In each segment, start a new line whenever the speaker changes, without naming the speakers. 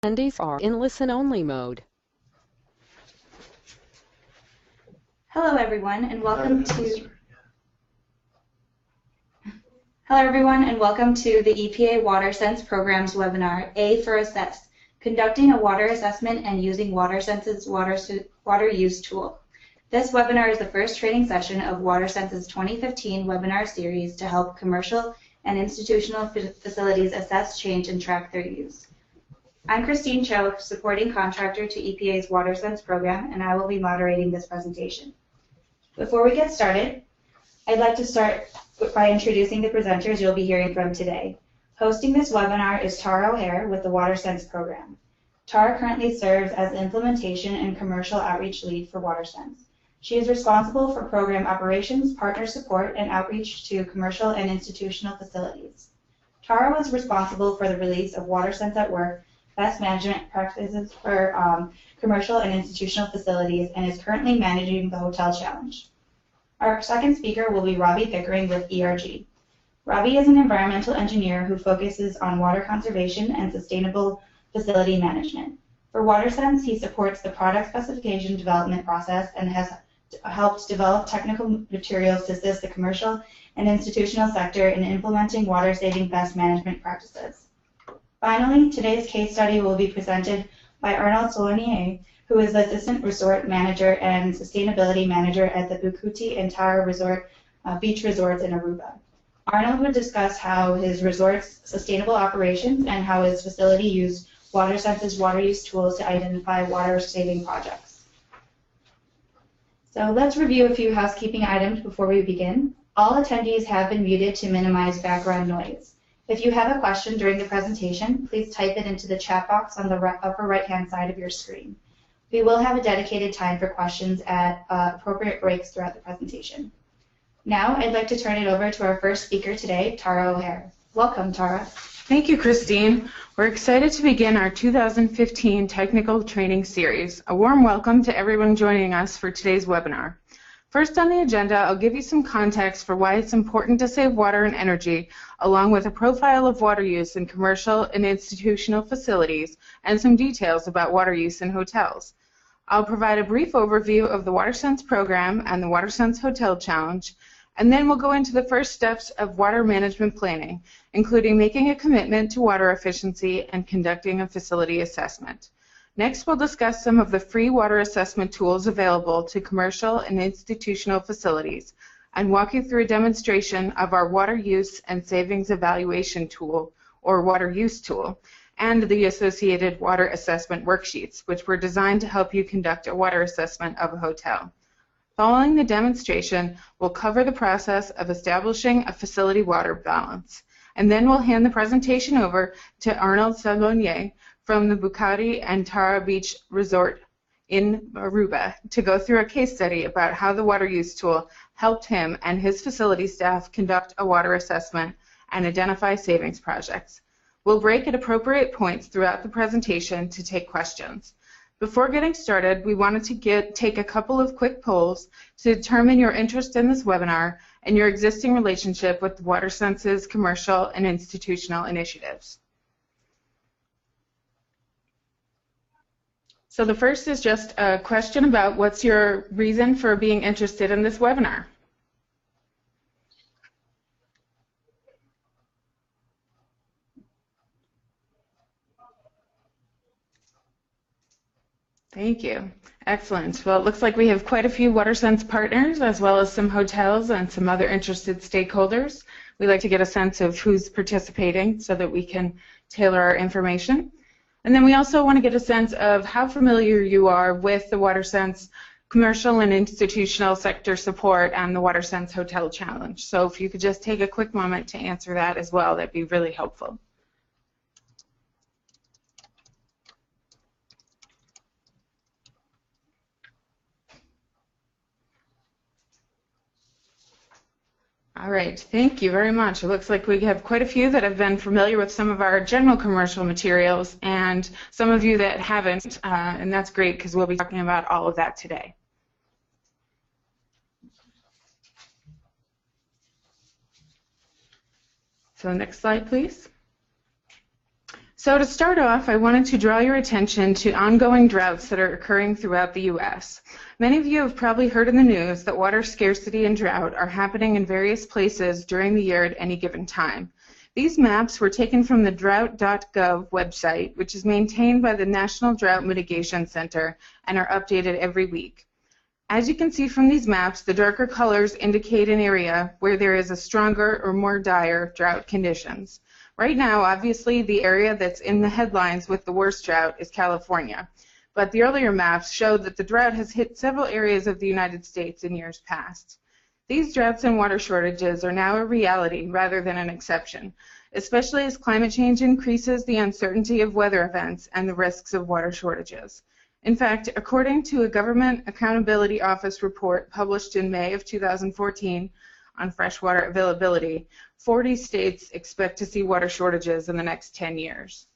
Attendees are in listen-only mode.
Hello everyone and welcome to the EPA WaterSense Program's webinar, A for Assess, Conducting a Water Assessment and Using WaterSense's WaterUSE Tool. This webinar is the first training session of WaterSense's 2015 webinar series to help commercial and institutional facilities assess, change, and track their use. I'm Christine Cho, supporting contractor to EPA's WaterSense program, and I will be moderating this presentation. Before we get started, I'd like to start by introducing the presenters you'll be hearing from today. Hosting this webinar is Tara O'Hare with the WaterSense program. Tara currently serves as Implementation and Commercial Outreach Lead for WaterSense. She is responsible for program operations, partner support, and outreach to commercial and institutional facilities. Tara was responsible for the release of WaterSense at Work, Best Management Practices for Commercial and Institutional Facilities, and is currently managing the Hotel Challenge. Our second speaker will be Robbie Pickering with ERG. Robbie is an environmental engineer who focuses on water conservation and sustainable facility management. For WaterSense, he supports the product specification development process and has helped develop technical materials to assist the commercial and institutional sector in implementing water-saving best management practices. Finally, today's case study will be presented by Arnold Solonier, who is the Assistant Resort Manager and Sustainability Manager at the Bukuti and Tara Beach Resorts in Aruba. Arnold will discuss how his resort's sustainable operations and how his facility used WaterSense's WaterUSE tools to identify water-saving projects. So let's review a few housekeeping items before we begin. All attendees have been muted to minimize background noise. If you have a question during the presentation, please type it into the chat box on the upper right-hand side of your screen. We will have a dedicated time for questions at appropriate breaks throughout the presentation. Now, I'd like to turn it over to our first speaker today, Tara O'Hare. Welcome, Tara.
Thank you, Christine. We're excited to begin our 2015 technical training series. A warm welcome to everyone joining us for today's webinar. First on the agenda, I'll give you some context for why it's important to save water and energy, along with a profile of water use in commercial and institutional facilities, and some details about water use in hotels. I'll provide a brief overview of the WaterSense program and the WaterSense Hotel Challenge, and then we'll go into the first steps of water management planning, including making a commitment to water efficiency and conducting a facility assessment. Next, we'll discuss some of the free water assessment tools available to commercial and institutional facilities and walk you through a demonstration of our water use and savings evaluation tool, or WaterUSE Tool, and the associated water assessment worksheets, which were designed to help you conduct a water assessment of a hotel. Following the demonstration, we'll cover the process of establishing a facility water balance, and then we'll hand the presentation over to Arnold Solonier from the Bukuti and Tara Beach Resort in Aruba to go through a case study about how the WaterUSE tool helped him and his facility staff conduct a water assessment and identify savings projects. We'll break at appropriate points throughout the presentation to take questions. Before getting started, we wanted to take a couple of quick polls to determine your interest in this webinar and your existing relationship with WaterSense's commercial and institutional initiatives. So the first is just a question about what's your reason for being interested in this webinar? Thank you. Excellent. Well, it looks like we have quite a few WaterSense partners, as well as some hotels and some other interested stakeholders. We like to get a sense of who's participating so that we can tailor our information. And then we also want to get a sense of how familiar you are with the WaterSense commercial and institutional sector support and the WaterSense Hotel Challenge. So if you could just take a quick moment to answer that as well, that'd be really helpful. All right, thank you very much. It looks like we have quite a few that have been familiar with some of our general commercial materials and some of you that haven't, and that's great because we'll be talking about all of that today. So next slide, please. So to start off, I wanted to draw your attention to ongoing droughts that are occurring throughout the U.S. Many of you have probably heard in the news that water scarcity and drought are happening in various places during the year at any given time. These maps were taken from the drought.gov website, which is maintained by the National Drought Mitigation Center and are updated every week. As you can see from these maps, the darker colors indicate an area where there is a stronger or more dire drought conditions. Right now, obviously, the area that's in the headlines with the worst drought is California, but the earlier maps show that the drought has hit several areas of the United States in years past. These droughts and water shortages are now a reality rather than an exception, especially as climate change increases the uncertainty of weather events and the risks of water shortages. In fact, according to a Government Accountability Office report published in May of 2014 on freshwater availability, 40 states expect to see water shortages in the next 10 years.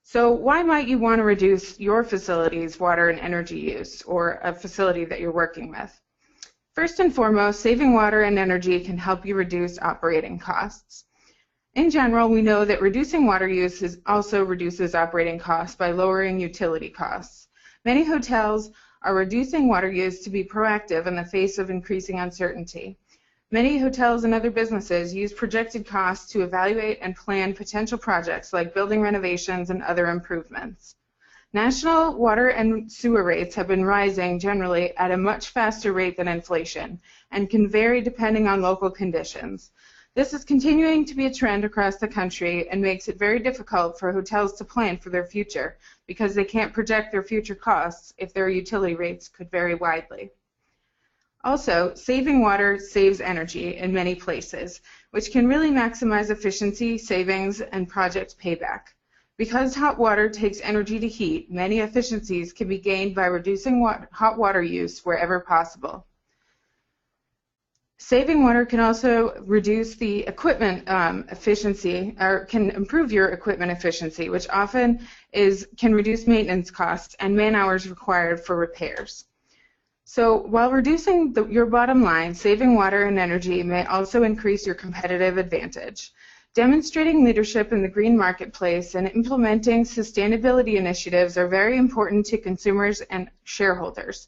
So why might you want to reduce your facility's water and energy use, or a facility that you're working with? First and foremost, saving water and energy can help you reduce operating costs. In general, we know that reducing water use also reduces operating costs by lowering utility costs. Many hotels are reducing water use to be proactive in the face of increasing uncertainty. Many hotels and other businesses use projected costs to evaluate and plan potential projects like building renovations and other improvements. National water and sewer rates have been rising generally at a much faster rate than inflation and can vary depending on local conditions. This is continuing to be a trend across the country and makes it very difficult for hotels to plan for their future because they can't project their future costs if their utility rates could vary widely. Also, saving water saves energy in many places, which can really maximize efficiency, savings, and project payback. Because hot water takes energy to heat, many efficiencies can be gained by reducing hot water use wherever possible. Saving water can also reduce the equipment efficiency, or can improve your equipment efficiency, which often can reduce maintenance costs and man hours required for repairs. So while reducing your bottom line, saving water and energy may also increase your competitive advantage. Demonstrating leadership in the green marketplace and implementing sustainability initiatives are very important to consumers and shareholders.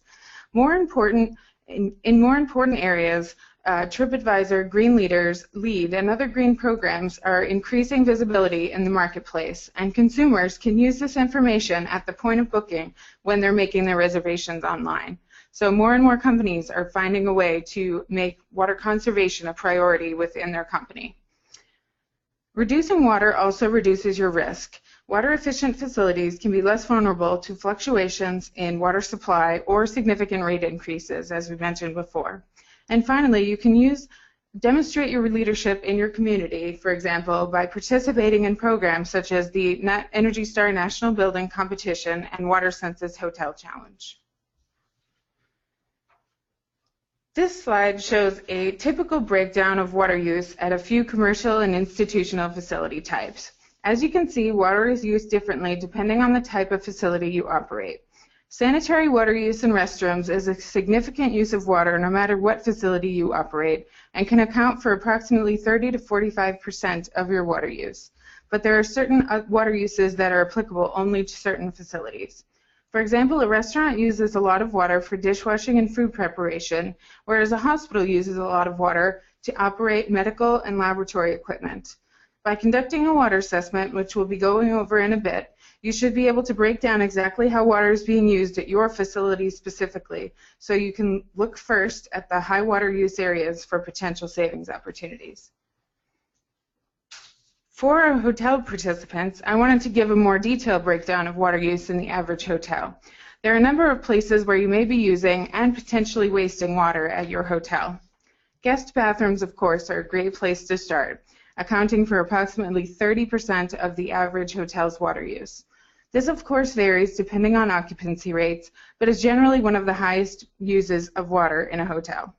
In more important areas, TripAdvisor, Green Leaders, LEAD, and other green programs are increasing visibility in the marketplace, and consumers can use this information at the point of booking when they're making their reservations online. So more and more companies are finding a way to make water conservation a priority within their company. Reducing water also reduces your risk. Water-efficient facilities can be less vulnerable to fluctuations in water supply or significant rate increases, as we mentioned before. And finally, you can demonstrate your leadership in your community, for example, by participating in programs such as the Energy Star National Building Competition and WaterSense's Hotel Challenge. This slide shows a typical breakdown of water use at a few commercial and institutional facility types. As you can see, water is used differently depending on the type of facility you operate. Sanitary water use in restrooms is a significant use of water no matter what facility you operate and can account for approximately 30 to 45% of your water use. But there are certain water uses that are applicable only to certain facilities. For example, a restaurant uses a lot of water for dishwashing and food preparation, whereas a hospital uses a lot of water to operate medical and laboratory equipment. By conducting a water assessment, which we'll be going over in a bit, you should be able to break down exactly how water is being used at your facility specifically, so you can look first at the high water use areas for potential savings opportunities. For our hotel participants, I wanted to give a more detailed breakdown of water use in the average hotel. There are a number of places where you may be using and potentially wasting water at your hotel. Guest bathrooms, of course, are a great place to start, accounting for approximately 30% of the average hotel's water use. This, of course, varies depending on occupancy rates, but is generally one of the highest uses of water in a hotel.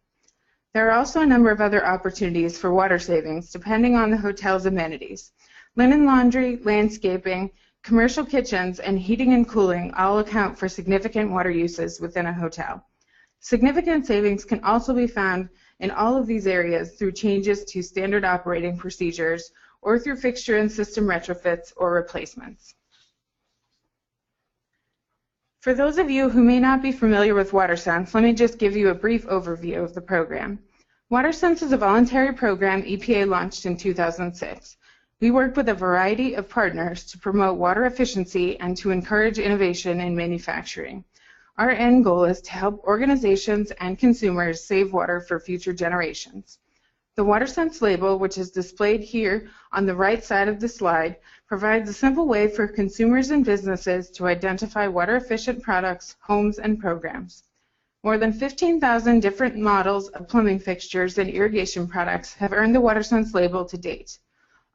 There are also a number of other opportunities for water savings depending on the hotel's amenities. Linen laundry, landscaping, commercial kitchens, and heating and cooling all account for significant water uses within a hotel. Significant savings can also be found in all of these areas through changes to standard operating procedures or through fixture and system retrofits or replacements. For those of you who may not be familiar with WaterSense, let me just give you a brief overview of the program. WaterSense is a voluntary program EPA launched in 2006. We work with a variety of partners to promote water efficiency and to encourage innovation in manufacturing. Our end goal is to help organizations and consumers save water for future generations. The WaterSense label, which is displayed here on the right side of the slide, provides a simple way for consumers and businesses to identify water-efficient products, homes, and programs. More than 15,000 different models of plumbing fixtures and irrigation products have earned the WaterSense label to date.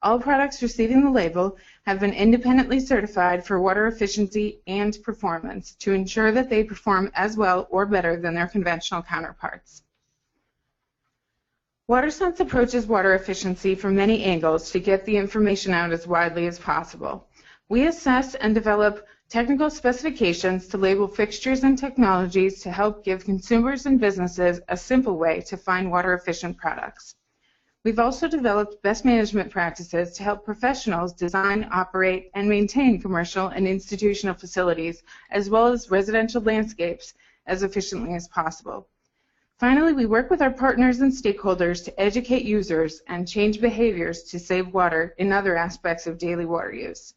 All products receiving the label have been independently certified for water efficiency and performance to ensure that they perform as well or better than their conventional counterparts. WaterSense approaches water efficiency from many angles to get the information out as widely as possible. We assess and develop technical specifications to label fixtures and technologies to help give consumers and businesses a simple way to find water-efficient products. We've also developed best management practices to help professionals design, operate, and maintain commercial and institutional facilities, as well as residential landscapes, as efficiently as possible. Finally, we work with our partners and stakeholders to educate users and change behaviors to save water in other aspects of daily water use.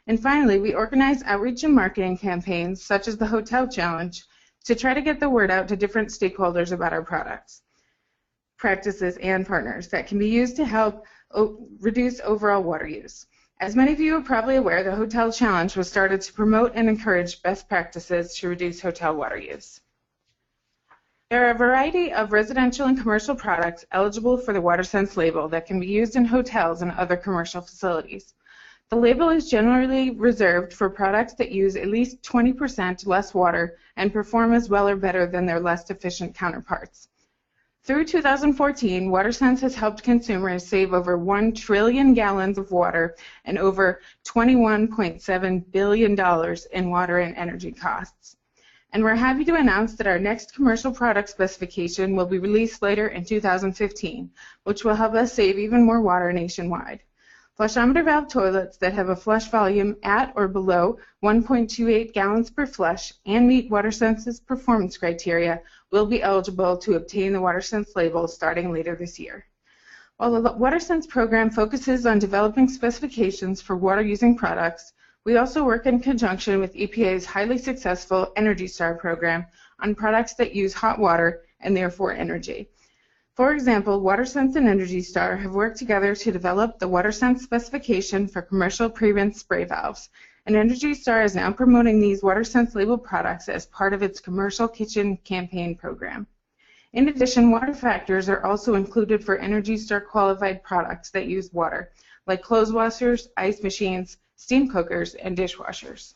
And finally, we organize outreach and marketing campaigns, such as the Hotel Challenge, to try to get the word out to different stakeholders about our products, practices, and partners that can be used to help reduce overall water use. As many of you are probably aware, the Hotel Challenge was started to promote and encourage best practices to reduce hotel water use. There are a variety of residential and commercial products eligible for the WaterSense label that can be used in hotels and other commercial facilities. The label is generally reserved for products that use at least 20% less water and perform as well or better than their less efficient counterparts. Through 2014, WaterSense has helped consumers save over 1 trillion gallons of water and over $21.7 billion in water and energy costs. And we're happy to announce that our next commercial product specification will be released later in 2015, which will help us save even more water nationwide. Flushometer valve toilets that have a flush volume at or below 1.28 gallons per flush and meet WaterSense's performance criteria will be eligible to obtain the WaterSense label starting later this year. While the WaterSense program focuses on developing specifications for water-using products, we also work in conjunction with EPA's highly successful Energy Star program on products that use hot water and therefore energy. For example, WaterSense and Energy Star have worked together to develop the WaterSense specification for commercial pre-rinse spray valves, and Energy Star is now promoting these WaterSense labeled products as part of its commercial kitchen campaign program. In addition, water factors are also included for Energy Star qualified products that use water, like clothes washers, ice machines, steam cookers, and dishwashers.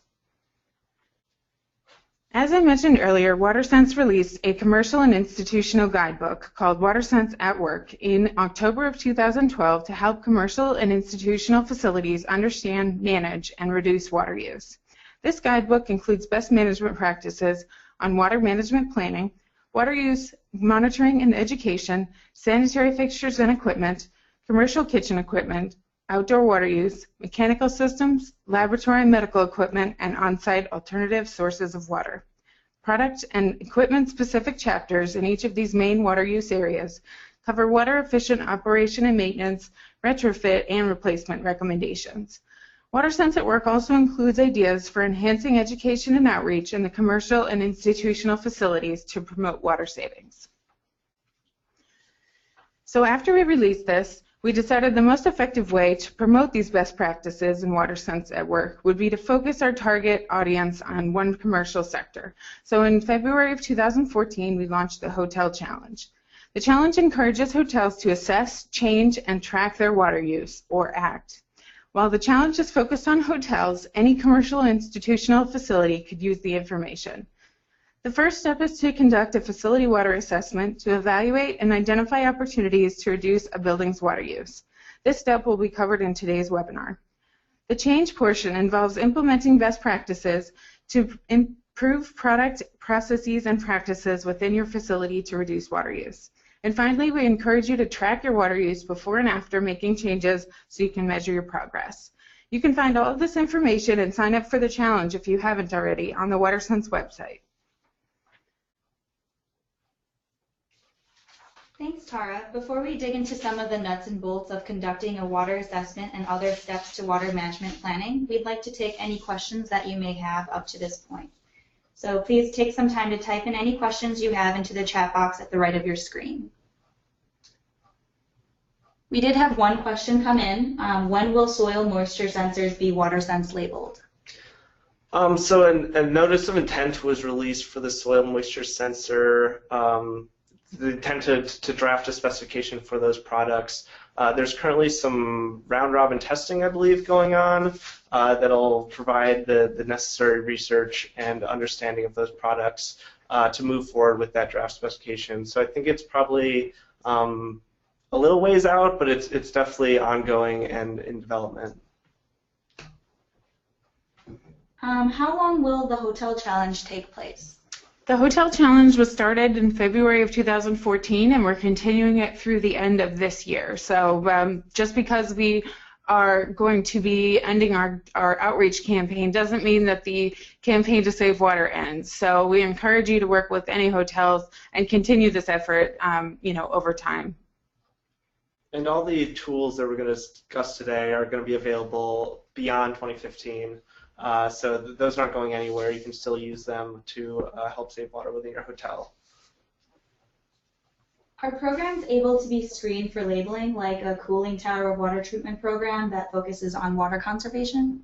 As I mentioned earlier, WaterSense released a commercial and institutional guidebook called WaterSense at Work in October of 2012 to help commercial and institutional facilities understand, manage, and reduce water use. This guidebook includes best management practices on water management planning, water use monitoring and education, sanitary fixtures and equipment, commercial kitchen equipment, outdoor water use, mechanical systems, laboratory and medical equipment, and on-site alternative sources of water. Product and equipment-specific chapters in each of these main water use areas cover water-efficient operation and maintenance, retrofit, and replacement recommendations. WaterSense at Work also includes ideas for enhancing education and outreach in the commercial and institutional facilities to promote water savings. So after we released this, we decided the most effective way to promote these best practices in WaterSense at Work would be to focus our target audience on one commercial sector. So in February of 2014, we launched the Hotel Challenge. The challenge encourages hotels to assess, change, and track their water use, or ACT. While the challenge is focused on hotels, any commercial or institutional facility could use the information. The first step is to conduct a facility water assessment to evaluate and identify opportunities to reduce a building's water use. This step will be covered in today's webinar. The change portion involves implementing best practices to improve product processes and practices within your facility to reduce water use. And finally, we encourage you to track your water use before and after making changes so you can measure your progress. You can find all of this information and sign up for the challenge if you haven't already on the WaterSense website.
Thanks, Tara. Before we dig into some of the nuts and bolts of conducting a water assessment and other steps to water management planning, we'd like to take any questions that you may have up to this point. So please take some time to type in any questions you have into the chat box at the right of your screen. We did have one question come in. When will soil moisture sensors be WaterSense labeled?
So a notice of intent was released for the soil moisture sensor. The intent to draft a specification for those products. There's currently some round-robin testing, I believe, going on that'll provide the necessary research and understanding of those products to move forward with that draft specification. So I think it's probably a little ways out, but it's definitely ongoing and in development.
How long will the hotel challenge take place?
The Hotel Challenge was started in February of 2014, and we're continuing it through the end of this year. So just because we are going to be ending our outreach campaign doesn't mean that the campaign to save water ends. So we encourage you to work with any hotels and continue this effort, over time.
And all the tools that we're going to discuss today are going to be available beyond 2015. So those aren't going anywhere. You can still use them to help save water within your hotel.
Are programs able to be screened for labeling, like a cooling tower water treatment program that focuses on water conservation?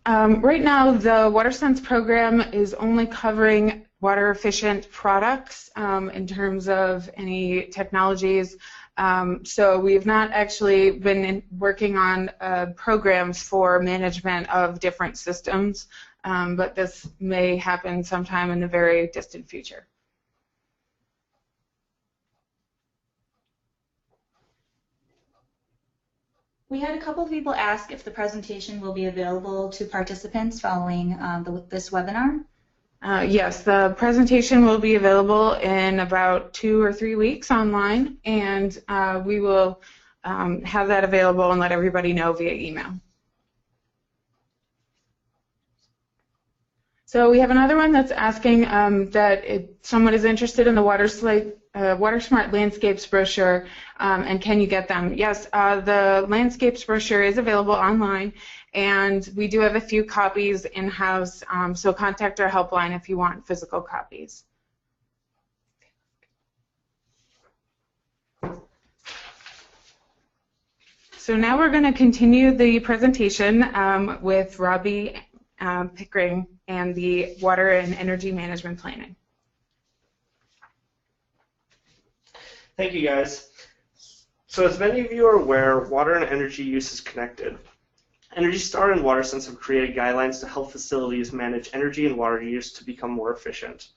Right now, the WaterSense program is only covering water-efficient products in terms of any technologies. So we've not actually been working on programs for management of different systems, but this may happen sometime in the very distant future.
We had a couple of people ask if the presentation will be available to participants following this webinar.
Yes, the presentation will be available in about 2 or 3 weeks online, and we will have that available and let everybody know via email. So we have another one that's asking that someone is interested in the WaterSmart Landscapes brochure, and can you get them? Yes, the Landscapes brochure is available online, and we do have a few copies in-house, so contact our helpline if you want physical copies. So now we're going to continue the presentation with Robbie Pickering and the Water and Energy Management Planning.
Thank you, guys. So as many of you are aware, water and energy use is connected. Energy Star and WaterSense have created guidelines to help facilities manage energy and water use to become more efficient.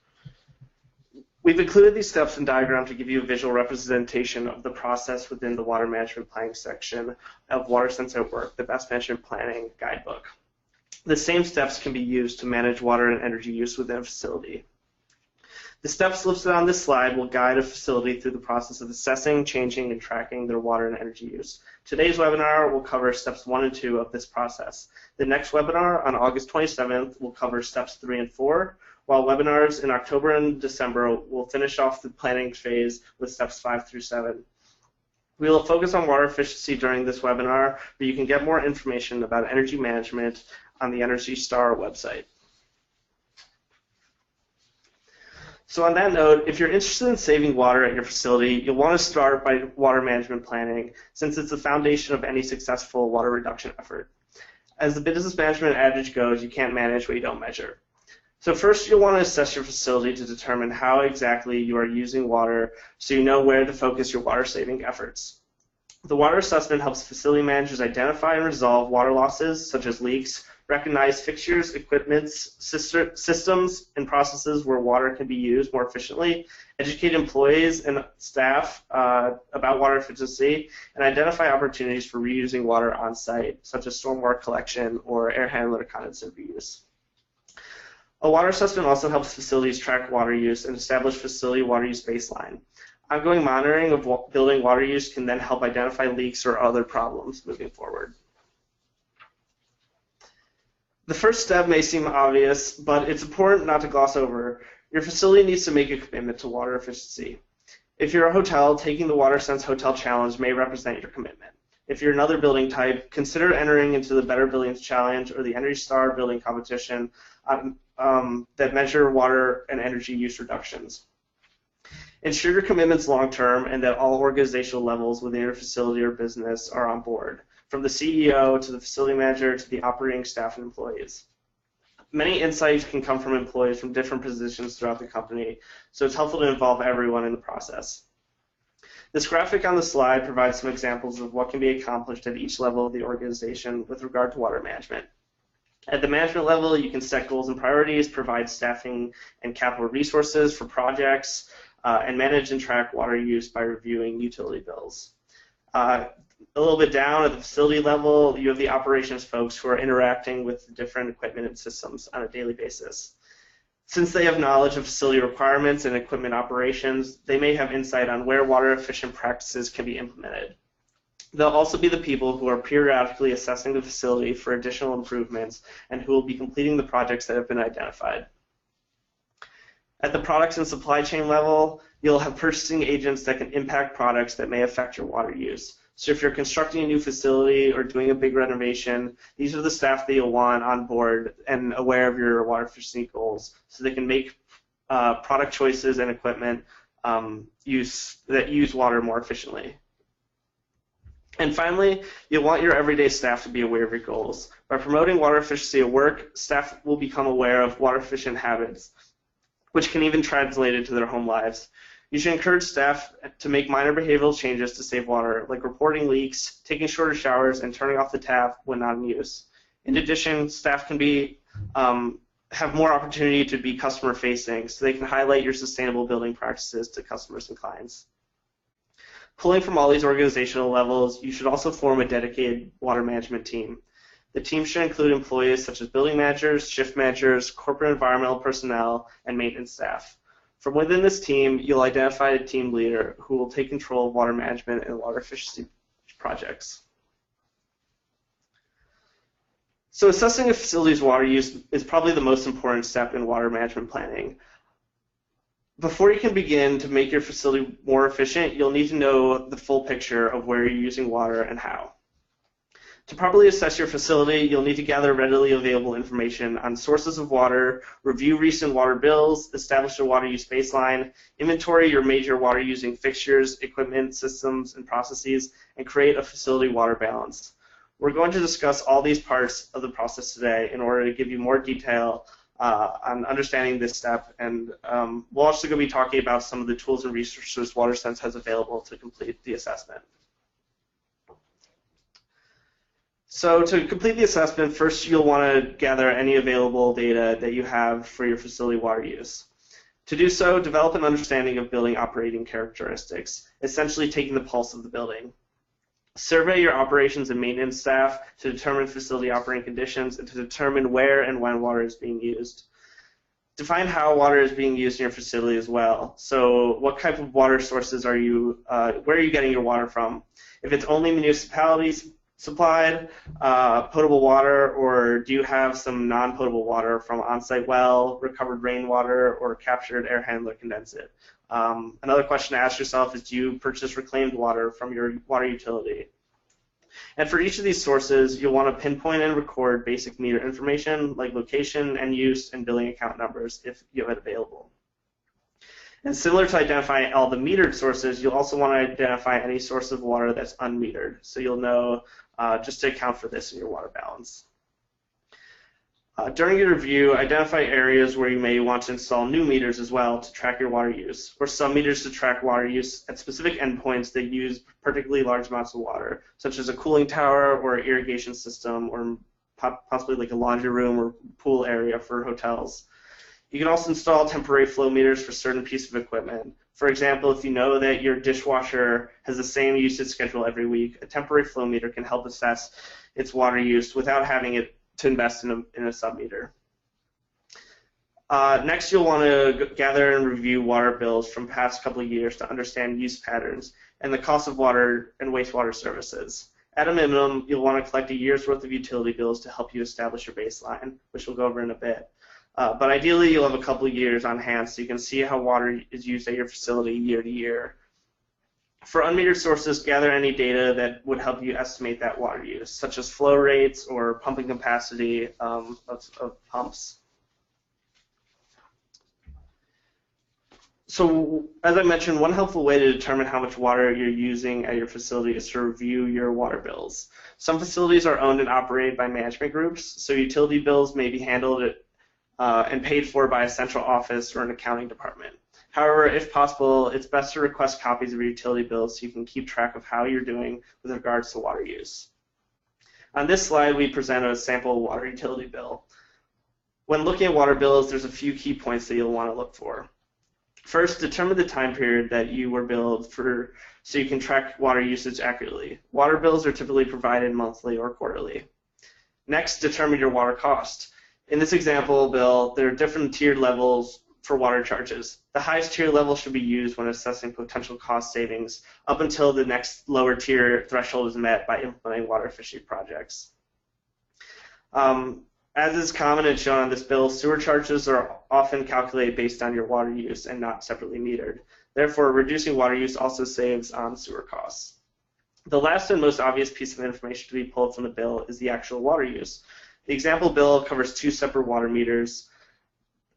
We've included these steps in diagram to give you a visual representation of the process within the Water Management Planning section of WaterSense at Work, the Best Management Planning Guidebook. The same steps can be used to manage water and energy use within a facility. The steps listed on this slide will guide a facility through the process of assessing, changing, and tracking their water and energy use. Today's webinar will cover steps 1 and 2 of this process. The next webinar on August 27th will cover steps 3 and 4, while webinars in October and December will finish off the planning phase with steps 5 through 7. We will focus on water efficiency during this webinar, but you can get more information about energy management on the Energy Star website. So on that note, if you're interested in saving water at your facility, you'll want to start by water management planning, since it's the foundation of any successful water reduction effort. As the business management adage goes, you can't manage what you don't measure. So first, you'll want to assess your facility to determine how exactly you are using water so you know where to focus your water-saving efforts. The water assessment helps facility managers identify and resolve water losses, such as leaks, recognize fixtures, equipments, systems, and processes where water can be used more efficiently, educate employees and staff about water efficiency, and identify opportunities for reusing water on site, such as stormwater collection or air handler condensate reuse. A water assessment also helps facilities track water use and establish facility water use baseline. Ongoing monitoring of building water use can then help identify leaks or other problems moving forward. The first step may seem obvious, but it's important not to gloss over. Your facility needs to make a commitment to water efficiency. If you're a hotel, taking the WaterSense Hotel Challenge may represent your commitment. If you're another building type, consider entering into the Better Buildings Challenge or the Energy Star Building Competition that measure water and energy use reductions. Ensure your commitment's long-term and that all organizational levels within your facility or business are on board, from the CEO to the facility manager to the operating staff and employees. Many insights can come from employees from different positions throughout the company, so it's helpful to involve everyone in the process. This graphic on the slide provides some examples of what can be accomplished at each level of the organization with regard to water management. At the management level, you can set goals and priorities, provide staffing and capital resources for projects, and manage and track water use by reviewing utility bills. A little bit down at the facility level, you have the operations folks who are interacting with different equipment and systems on a daily basis. Since they have knowledge of facility requirements and equipment operations, they may have insight on where water-efficient practices can be implemented. They'll also be the people who are periodically assessing the facility for additional improvements and who will be completing the projects that have been identified. At the products and supply chain level, you'll have purchasing agents that can impact products that may affect your water use. So if you're constructing a new facility or doing a big renovation, these are the staff that you'll want on board and aware of your water efficiency goals so they can make product choices and equipment that use water more efficiently. And finally, you'll want your everyday staff to be aware of your goals. By promoting water efficiency at work, staff will become aware of water efficient habits, which can even translate into their home lives. You should encourage staff to make minor behavioral changes to save water, like reporting leaks, taking shorter showers, and turning off the tap when not in use. In addition, staff can have more opportunity to be customer-facing, so they can highlight your sustainable building practices to customers and clients. Pulling from all these organizational levels, you should also form a dedicated water management team. The team should include employees such as building managers, shift managers, corporate environmental personnel, and maintenance staff. From within this team, you'll identify a team leader who will take control of water management and water efficiency projects. So assessing a facility's water use is probably the most important step in water management planning. Before you can begin to make your facility more efficient, you'll need to know the full picture of where you're using water and how. To properly assess your facility, you'll need to gather readily available information on sources of water, review recent water bills, establish a water use baseline, inventory your major water using fixtures, equipment, systems, and processes, and create a facility water balance. We're going to discuss all these parts of the process today in order to give you more detail on understanding this step, and we'll also going to be talking about some of the tools and resources WaterSense has available to complete the assessment. So to complete the assessment, first you'll want to gather any available data that you have for your facility water use. To do so, develop an understanding of building operating characteristics, essentially taking the pulse of the building. Survey your operations and maintenance staff to determine facility operating conditions and to determine where and when water is being used. Define how water is being used in your facility as well. So what type of water sources are you, where are you getting your water from? If it's only municipalities supplied potable water, or do you have some non-potable water from on-site well, recovered rainwater, or captured air handler condensate? Another question to ask yourself is, do you purchase reclaimed water from your water utility? And for each of these sources, you'll want to pinpoint and record basic meter information like location and use and billing account numbers if you have it available. And similar to identifying all the metered sources, you'll also want to identify any source of water that's unmetered, so you'll know just to account for this in your water balance. During your review, identify areas where you may want to install new meters as well to track your water use, or some meters to track water use at specific endpoints that use particularly large amounts of water, such as a cooling tower or an irrigation system, or possibly like a laundry room or pool area for hotels. You can also install temporary flow meters for certain pieces of equipment. For example, if you know that your dishwasher has the same usage schedule every week, a temporary flow meter can help assess its water use without having it to invest in a sub-meter. Next, you'll want to gather and review water bills from past couple of years to understand use patterns and the cost of water and wastewater services. At a minimum, you'll want to collect a year's worth of utility bills to help you establish your baseline, which we'll go over in a bit. But ideally, you'll have a couple of years on hand so you can see how water is used at your facility year to year. For unmetered sources, gather any data that would help you estimate that water use, such as flow rates or pumping capacity of pumps. So, as I mentioned, one helpful way to determine how much water you're using at your facility is to review your water bills. Some facilities are owned and operated by management groups, so utility bills may be handled and paid for by a central office or an accounting department. However, if possible, it's best to request copies of your utility bills so you can keep track of how you're doing with regards to water use. On this slide, we present a sample water utility bill. When looking at water bills, there's a few key points that you'll want to look for. First, determine the time period that you were billed for so you can track water usage accurately. Water bills are typically provided monthly or quarterly. Next, determine your water cost. In this example bill, there are different tiered levels for water charges. The highest tier level should be used when assessing potential cost savings up until the next lower tier threshold is met by implementing water efficiency projects. As is common and shown on this bill, sewer charges are often calculated based on your water use and not separately metered. Therefore, reducing water use also saves on sewer costs. The last and most obvious piece of information to be pulled from the bill is the actual water use. The example bill covers 2 separate water meters,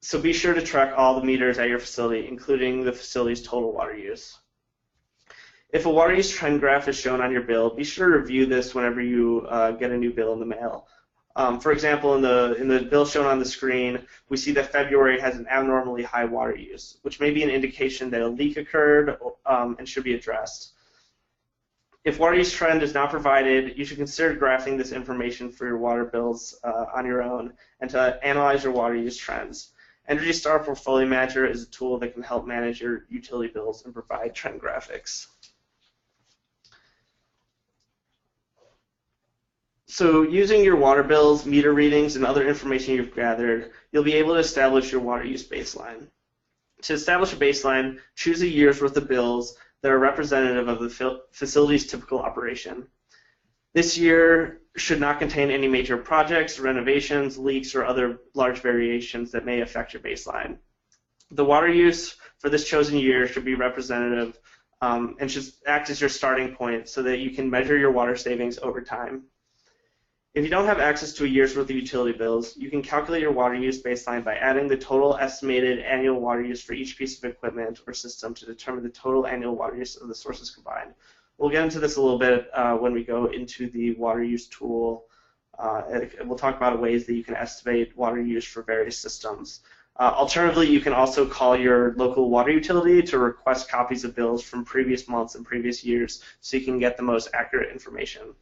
so be sure to track all the meters at your facility, including the facility's total water use. If a water use trend graph is shown on your bill, be sure to review this whenever you get a new bill in the mail. For example, in the bill shown on the screen, we see that February has an abnormally high water use, which may be an indication that a leak occurred and should be addressed. If water use trend is not provided, you should consider graphing this information for your water bills on your own and to analyze your water use trends. Energy Star Portfolio Manager is a tool that can help manage your utility bills and provide trend graphics. So using your water bills, meter readings, and other information you've gathered, you'll be able to establish your water use baseline. To establish a baseline, choose a year's worth of bills that are representative of the facility's typical operation. This year should not contain any major projects, renovations, leaks, or other large variations that may affect your baseline. The water use for this chosen year should be representative and should act as your starting point so that you can measure your water savings over time. If you don't have access to a year's worth of utility bills, you can calculate your water use baseline by adding the total estimated annual water use for each piece of equipment or system to determine the total annual water use of the sources combined. We'll get into this a little bit when we go into the WaterUSE tool. We'll talk about ways that you can estimate water use for various systems. Alternatively, you can also call your local water utility to request copies of bills from previous months and previous years so you can get the most accurate information.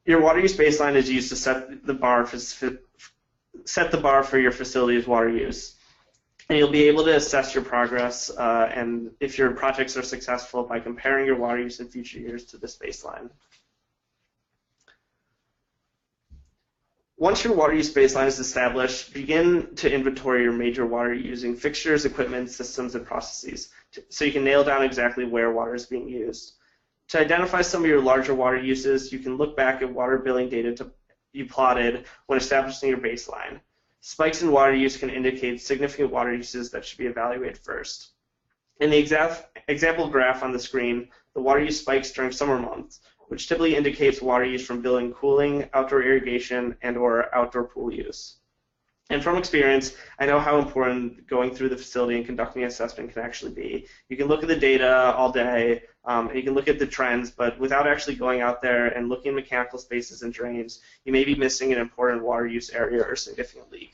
Your water use baseline is used to set the bar for your facility's water use. And you'll be able to assess your progress and if your projects are successful by comparing your water use in future years to this baseline. Once your water use baseline is established, begin to inventory your major water using fixtures, equipment, systems, and processes so you can nail down exactly where water is being used. To identify some of your larger water uses, you can look back at water billing data you plotted when establishing your baseline. Spikes in water use can indicate significant water uses that should be evaluated first. In the example graph on the screen, the water use spikes during summer months, which typically indicates water use from building cooling, outdoor irrigation, and/or outdoor pool use. And from experience, I know how important going through the facility and conducting an assessment can actually be. You can look at the data all day, and you can look at the trends, but without actually going out there and looking at mechanical spaces and drains, you may be missing an important water use area or significant leak.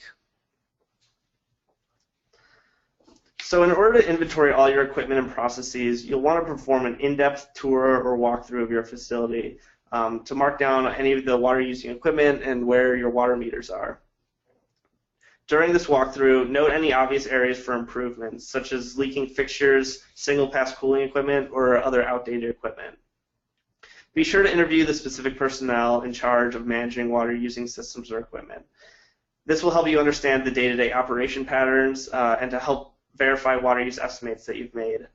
So in order to inventory all your equipment and processes, you'll want to perform an in-depth tour or walkthrough of your facility to mark down any of the water using equipment and where your water meters are. During this walkthrough, note any obvious areas for improvements, such as leaking fixtures, single-pass cooling equipment, or other outdated equipment. Be sure to interview the specific personnel in charge of managing water-using systems or equipment. This will help you understand the day-to-day operation patterns and to help verify water use estimates that you've made.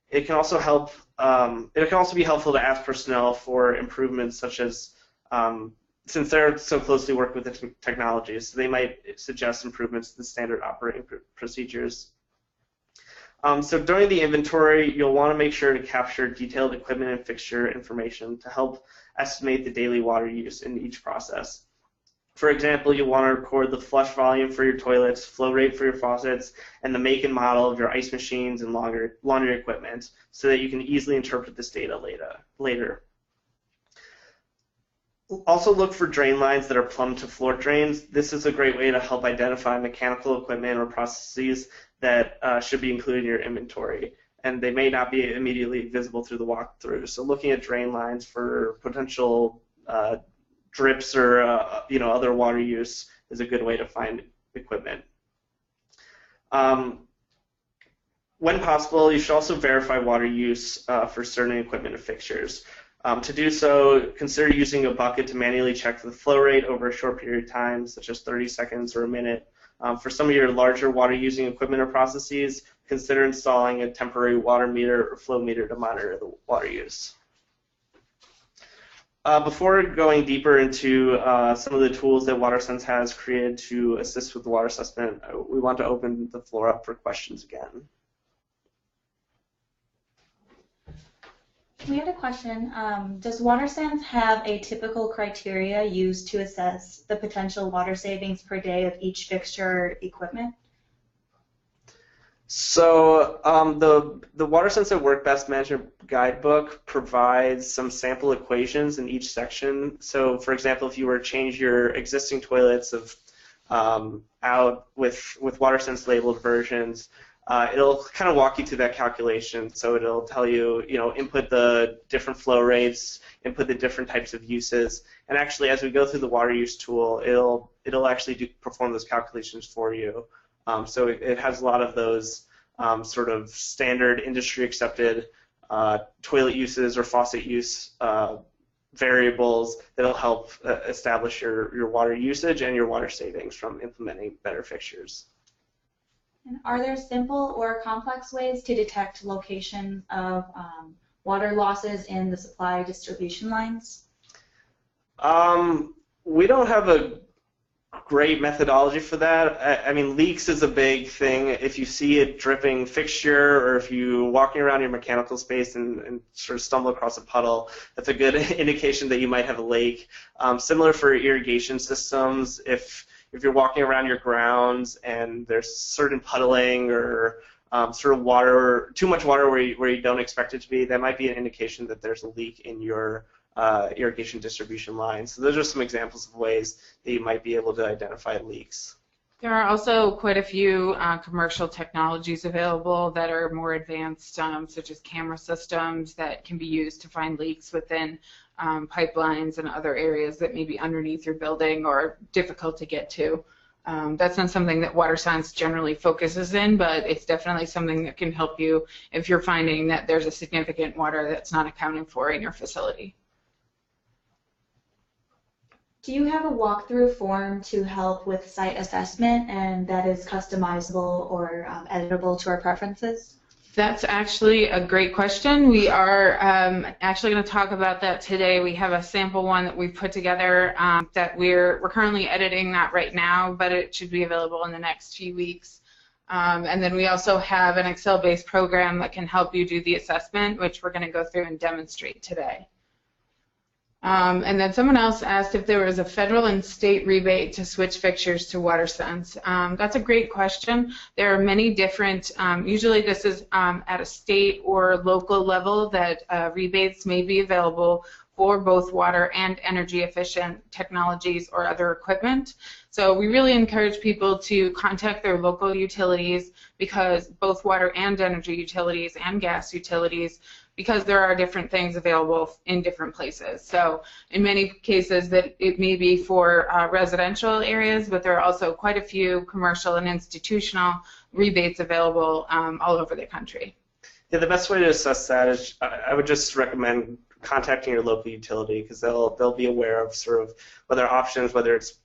It can also help. It can also be helpful to ask personnel for improvements, such as since they're so closely working with the technologies, so they might suggest improvements to the standard operating procedures. So during the inventory, you'll want to make sure to capture detailed equipment and fixture information to help estimate the daily water use in each process. For example, you'll want to record the flush volume for your toilets, flow rate for your faucets, and the make and model of your ice machines and laundry equipment so that you can easily interpret this data later. Also look for drain lines that are plumbed to floor drains. This is a great way to help identify mechanical equipment or processes that should be included in your inventory, and they may not be immediately visible through the walkthrough. So looking at drain lines for potential drips or other water use is a good way to find equipment. When possible, you should also verify water use for certain equipment and fixtures. To do so, consider using a bucket to manually check the flow rate over a short period of time, such as 30 seconds or a minute. For some of your larger water-using equipment or processes, consider installing a temporary water meter or flow meter to monitor the water use. Before going deeper into some of the tools that WaterSense has created to assist with the water assessment, we want to open the floor up for questions again.
We had a question. Does WaterSense have a typical criteria used to assess the potential water savings per day of each fixture or equipment?
So the WaterSense at Work Best Management Guidebook provides some sample equations in each section. So for example, if you were to change your existing toilets out with WaterSense labeled versions, it'll kind of walk you through that calculation. So it'll tell you, input the different flow rates, input the different types of uses, and actually as we go through the WaterUSE tool, it'll actually perform those calculations for you. So it has a lot of those sort of standard industry accepted toilet uses or faucet use variables that'll help establish your water usage and your water savings from implementing better fixtures.
And are there simple or complex ways to detect location of water losses in the supply distribution lines?
We don't have a great methodology for that. I mean, leaks is a big thing. If you see a dripping fixture or if you're walking around your mechanical space and sort of stumble across a puddle, that's a good indication that you might have a leak. Similar for irrigation systems, if you're walking around your grounds and there's certain puddling or sort of water, too much water where you don't expect it to be, that might be an indication that there's a leak in your irrigation distribution line. So those are some examples of ways that you might be able to identify leaks.
There are also quite a few commercial technologies available that are more advanced, such as camera systems that can be used to find leaks within pipelines and other areas that may be underneath your building or difficult to get to. That's not something that WaterSense generally focuses in, but it's definitely something that can help you if you're finding that there's a significant water that's not accounted for in your facility.
Do you have a walkthrough form to help with site assessment and that is customizable or editable to our preferences?
That's actually a great question. We are actually going to talk about that today. We have a sample one that we've put together that we're currently editing that right now, but it should be available in the next few weeks. And then we also have an Excel-based program that can help you do the assessment, which we're going to go through and demonstrate today. And then someone else asked if there was a federal and state rebate to switch fixtures to WaterSense. That's a great question. There are many different, usually this is at a state or local level that rebates may be available for both water and energy efficient technologies or other equipment. So we really encourage people to contact their local utilities, because both water and energy utilities and gas utilities, because there are different things available in different places. So in many cases that it may be for residential areas, but there are also quite a few commercial and institutional rebates available all over the country.
Yeah, the best way to assess that is I would just recommend contacting your local utility, because they'll be aware of sort of whether options, whether it's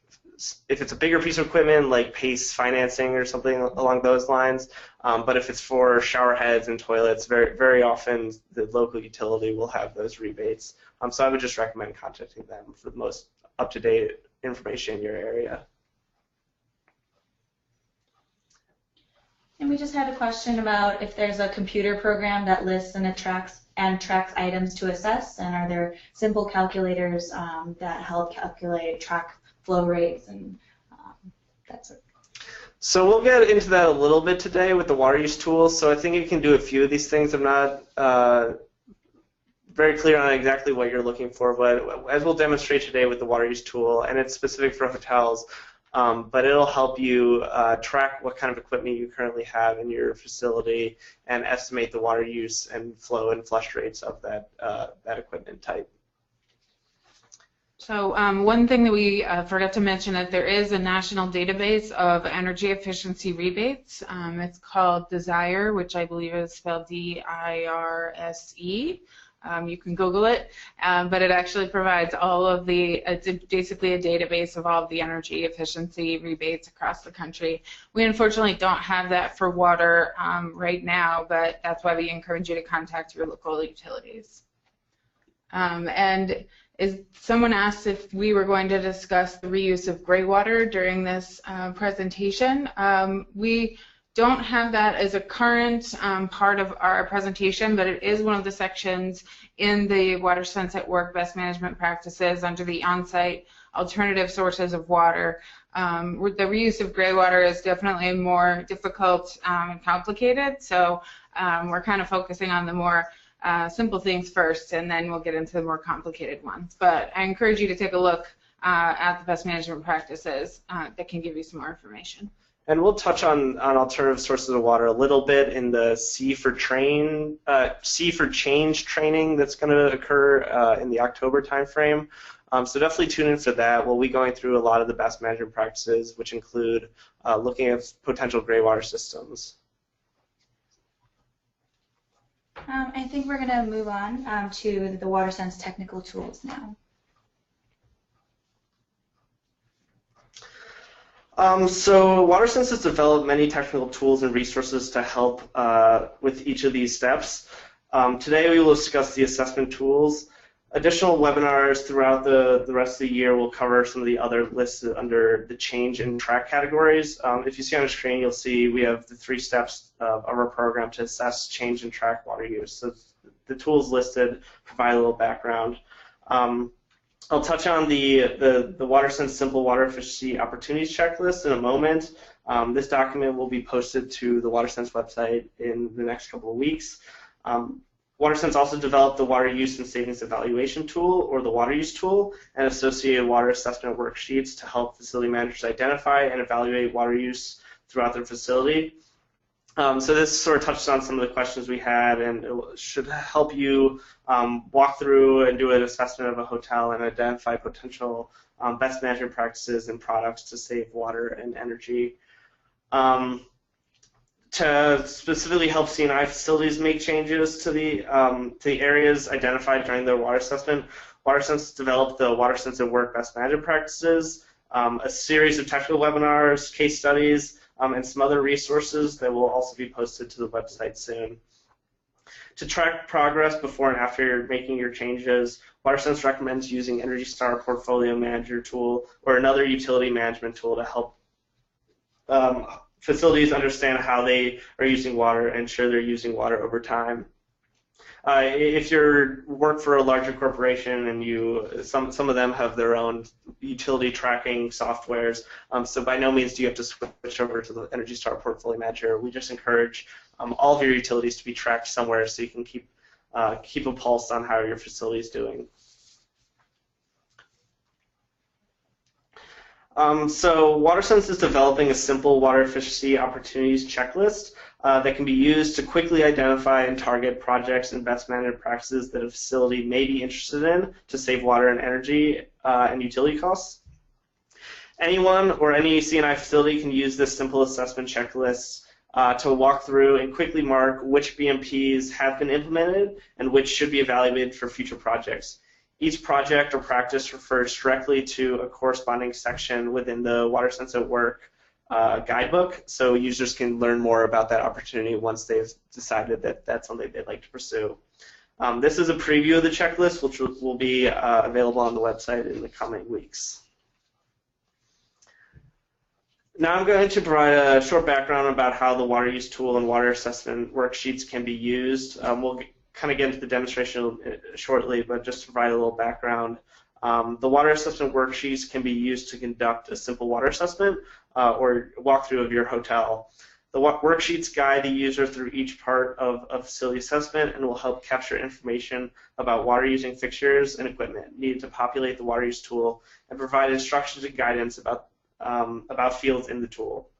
if it's a bigger piece of equipment like PACE financing or something along those lines. But if it's for shower heads and toilets, very often the local utility will have those rebates. So I would just recommend contacting them for the most up-to-date information in your area.
And we just had a question about if there's a computer program that lists and tracks items to assess, and are there simple calculators that help track flow rates and that sort of thing.
So we'll get into that a little bit today with the WaterUSE Tool. So I think it can do a few of these things. I'm not very clear on exactly what you're looking for, but as we'll demonstrate today with the WaterUSE Tool, and it's specific for hotels, but it'll help you track what kind of equipment you currently have in your facility and estimate the water use and flow and flush rates of that equipment type.
So one thing that we forgot to mention that there is a national database of energy efficiency rebates. It's called Desire, which I believe is spelled D-I-R-S-E. You can Google it, but it actually provides all of it's basically a database of all of the energy efficiency rebates across the country. We unfortunately don't have that for water right now, but that's why we encourage you to contact your local utilities. And someone asked if we were going to discuss the reuse of gray water during this presentation. We don't have that as a current part of our presentation, but it is one of the sections in the WaterSense at Work Best Management Practices under the on-site alternative sources of water. The reuse of gray water is definitely more difficult and complicated, so we're kind of focusing on the more simple things first, and then we'll get into the more complicated ones. But I encourage you to take a look at the best management practices that can give you some more information.
And we'll touch on alternative sources of water a little bit in the C for Change training that's going to occur in the October timeframe. So definitely tune in for that. We'll be going through a lot of the best management practices, which include looking at potential gray water systems.
I think we're going to move on to the WaterSense technical tools now.
So WaterSense has developed many technical tools and resources to help with each of these steps. Today we will discuss the assessment tools. Additional webinars throughout the rest of the year will cover some of the other lists under the change and track categories. If you see on the screen, you'll see we have the 3 steps of our program to assess, change, and track water use. So the tools listed provide a little background. I'll touch on the WaterSense Simple Water Efficiency Opportunities Checklist in a moment. This document will be posted to the WaterSense website in the next couple of weeks. WaterSense also developed the Water Use and Savings Evaluation Tool, or the WaterUSE Tool, and associated water assessment worksheets to help facility managers identify and evaluate water use throughout their facility. So this sort of touches on some of the questions we had, and it should help you walk through and do an assessment of a hotel and identify potential best management practices and products to save water and energy. To specifically help C&I facilities make changes to the areas identified during their water assessment, WaterSense developed the WaterSense at Work Best Management Practices, a series of technical webinars, case studies, and some other resources that will also be posted to the website soon. To track progress before and after you're making your changes, WaterSense recommends using Energy Star Portfolio Manager tool or another utility management tool to help facilities understand how they are using water and ensure they're using water over time. If you work for a larger corporation and some of them have their own utility tracking softwares, so by no means do you have to switch over to the Energy Star Portfolio Manager. We just encourage all of your utilities to be tracked somewhere so you can keep a pulse on how your facility is doing. So WaterSense is developing a simple water efficiency opportunities checklist that can be used to quickly identify and target projects and best management practices that a facility may be interested in to save water and energy and utility costs. Anyone or any C&I facility can use this simple assessment checklist to walk through and quickly mark which BMPs have been implemented and which should be evaluated for future projects. Each project or practice refers directly to a corresponding section within the WaterSense at Work guidebook, so users can learn more about that opportunity once they've decided that that's something they'd like to pursue. This is a preview of the checklist, which will be available on the website in the coming weeks. Now I'm going to provide a short background about how the WaterUSE tool and water assessment worksheets can be used. We'll kind of get into the demonstration shortly, but just to provide a little background. The water assessment worksheets can be used to conduct a simple water assessment or walkthrough of your hotel. The worksheets guide the user through each part of a facility assessment and will help capture information about water using fixtures and equipment needed to populate the WaterUSE tool and provide instructions and guidance about fields in the tool.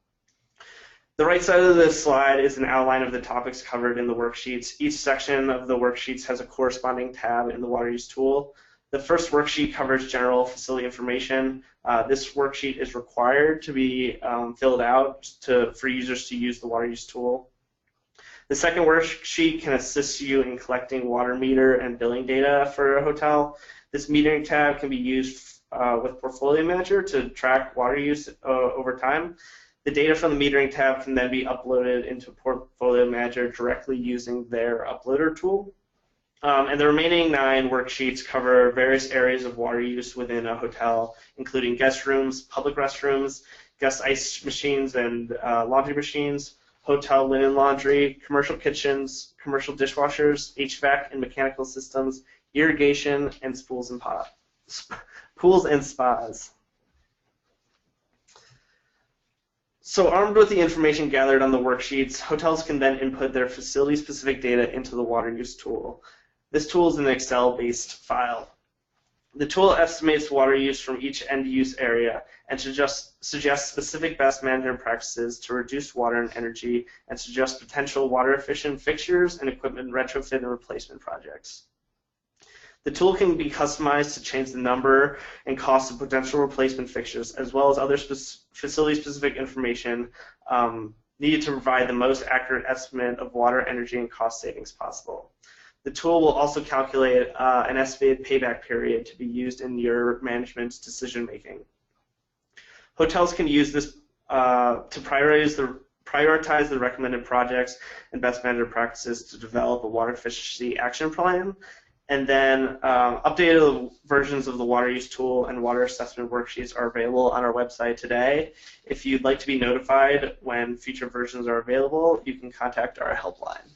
The right side of this slide is an outline of the topics covered in the worksheets. Each section of the worksheets has a corresponding tab in the WaterUSE tool. The first worksheet covers general facility information. This worksheet is required to be filled out for users to use the WaterUSE tool. The second worksheet can assist you in collecting water meter and billing data for a hotel. This metering tab can be used with Portfolio Manager to track water use over time. The data from the metering tab can then be uploaded into Portfolio Manager directly using their uploader tool. And the remaining 9 worksheets cover various areas of water use within a hotel, including guest rooms, public restrooms, guest ice machines and laundry machines, hotel linen laundry, commercial kitchens, commercial dishwashers, HVAC and mechanical systems, irrigation, and pools and spas. So armed with the information gathered on the worksheets, hotels can then input their facility-specific data into the WaterUSE tool. This tool is an Excel-based file. The tool estimates water use from each end-use area and suggests specific best management practices to reduce water and energy and suggest potential water-efficient fixtures and equipment retrofit and replacement projects. The tool can be customized to change the number and cost of potential replacement fixtures, as well as other facility-specific information needed to provide the most accurate estimate of water, energy, and cost savings possible. The tool will also calculate an estimated payback period to be used in your management's decision-making. Hotels can use this to prioritize the recommended projects and best management practices to develop a water efficiency action plan. And then updated versions of the WaterUSE tool and water assessment worksheets are available on our website today. If you'd like to be notified when future versions are available, you can contact our helpline.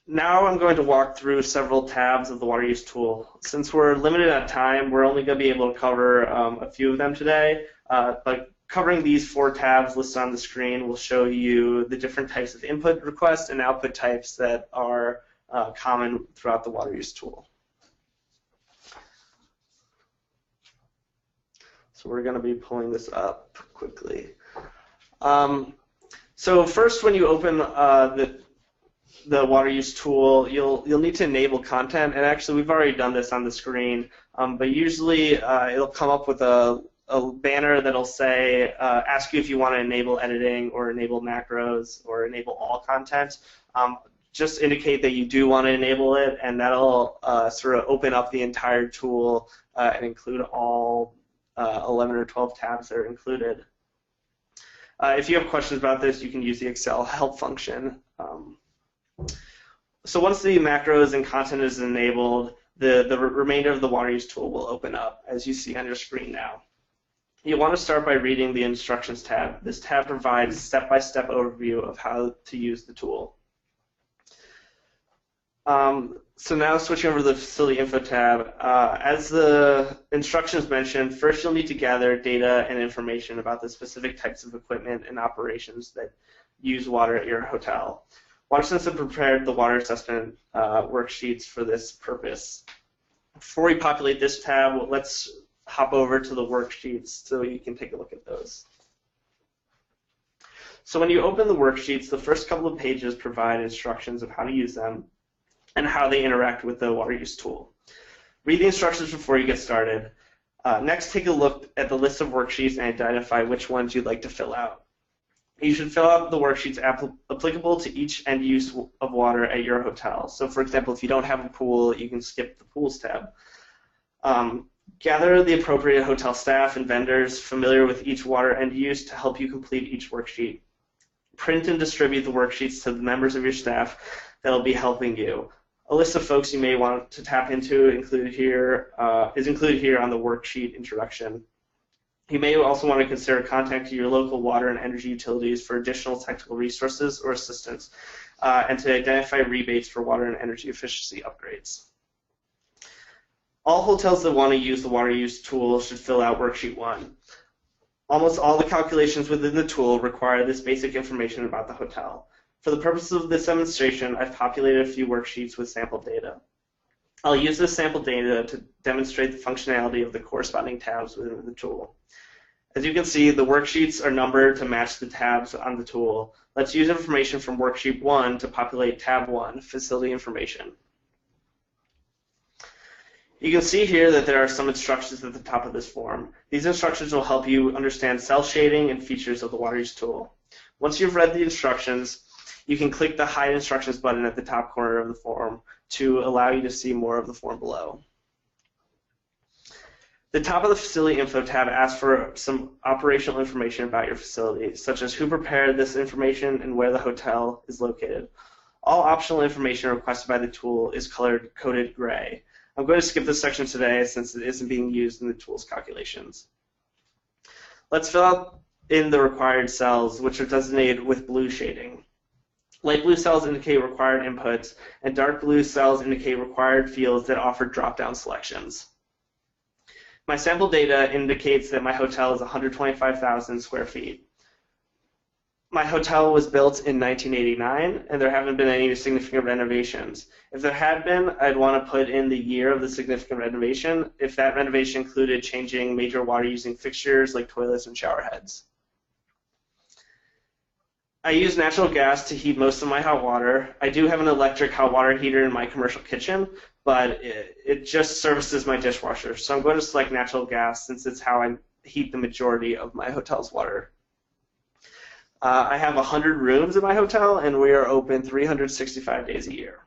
Now I'm going to walk through several tabs of the WaterUSE tool. Since we're limited on time, we're only going to be able to cover a few of them today, but covering these 4 tabs listed on the screen will show you the different types of input requests and output types that are common throughout the WaterUSE tool. So we're going to be pulling this up quickly. So first, when you open the WaterUSE tool, you'll need to enable content, and actually we've already done this on the screen, but usually it'll come up with a banner that'll say, ask you if you want to enable editing or enable macros or enable all content. Just indicate that you do want to enable it, and that'll sort of open up the entire tool and include all 11 or 12 tabs that are included. If you have questions about this, you can use the Excel help function. So once the macros and content is enabled, the remainder of the WaterUSE tool will open up, as you see on your screen now. You'll want to start by reading the Instructions tab. This tab provides a step-by-step overview of how to use the tool. So now switching over to the Facility Info tab. As the instructions mentioned, first you'll need to gather data and information about the specific types of equipment and operations that use water at your hotel. WaterSense have prepared the water assessment worksheets for this purpose. Before we populate this tab, let's hop over to the worksheets so you can take a look at those. So when you open the worksheets, the first couple of pages provide instructions of how to use them and how they interact with the WaterUSE tool. Read the instructions before you get started. Next, take a look at the list of worksheets and identify which ones you'd like to fill out. You should fill out the worksheets applicable to each end use of water at your hotel. So for example, if you don't have a pool, you can skip the pools tab. Gather the appropriate hotel staff and vendors familiar with each water end use to help you complete each worksheet. Print and distribute the worksheets to the members of your staff that will be helping you. A list of folks you may want to tap into is included here on the worksheet introduction. You may also want to consider contacting your local water and energy utilities for additional technical resources or assistance, and to identify rebates for water and energy efficiency upgrades. All hotels that want to use the WaterUSE tool should fill out Worksheet 1. Almost all the calculations within the tool require this basic information about the hotel. For the purposes of this demonstration, I've populated a few worksheets with sample data. I'll use this sample data to demonstrate the functionality of the corresponding tabs within the tool. As you can see, the worksheets are numbered to match the tabs on the tool. Let's use information from Worksheet 1 to populate Tab 1, Facility Information. You can see here that there are some instructions at the top of this form. These instructions will help you understand cell shading and features of the WaterUSE tool. Once you've read the instructions, you can click the Hide Instructions button at the top corner of the form to allow you to see more of the form below. The top of the Facility Info tab asks for some operational information about your facility, such as who prepared this information and where the hotel is located. All optional information requested by the tool is coded gray. I'm going to skip this section today since it isn't being used in the tool's calculations. Let's fill out in the required cells, which are designated with blue shading. Light blue cells indicate required inputs, and dark blue cells indicate required fields that offer drop-down selections. My sample data indicates that my hotel is 125,000 square feet. My hotel was built in 1989, and there haven't been any significant renovations. If there had been, I'd want to put in the year of the significant renovation, if that renovation included changing major water-using fixtures like toilets and shower heads. I use natural gas to heat most of my hot water. I do have an electric hot water heater in my commercial kitchen, but it just services my dishwasher. So I'm going to select natural gas since it's how I heat the majority of my hotel's water. I have 100 rooms in my hotel, and we are open 365 days a year.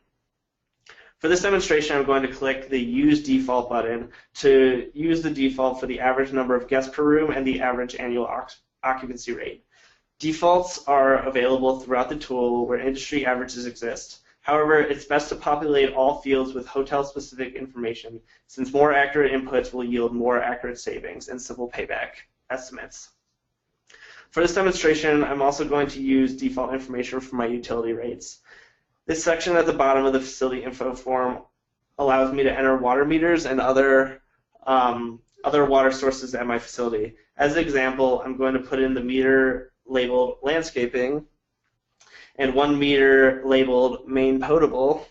For this demonstration, I'm going to click the Use Default button to use the default for the average number of guests per room and the average annual occupancy rate. Defaults are available throughout the tool where industry averages exist. However, it's best to populate all fields with hotel-specific information, since more accurate inputs will yield more accurate savings and simple payback estimates. For this demonstration, I'm also going to use default information for my utility rates. This section at the bottom of the facility info form allows me to enter water meters and other water sources at my facility. As an example, I'm going to put in the meter labeled landscaping and 1 meter labeled main potable.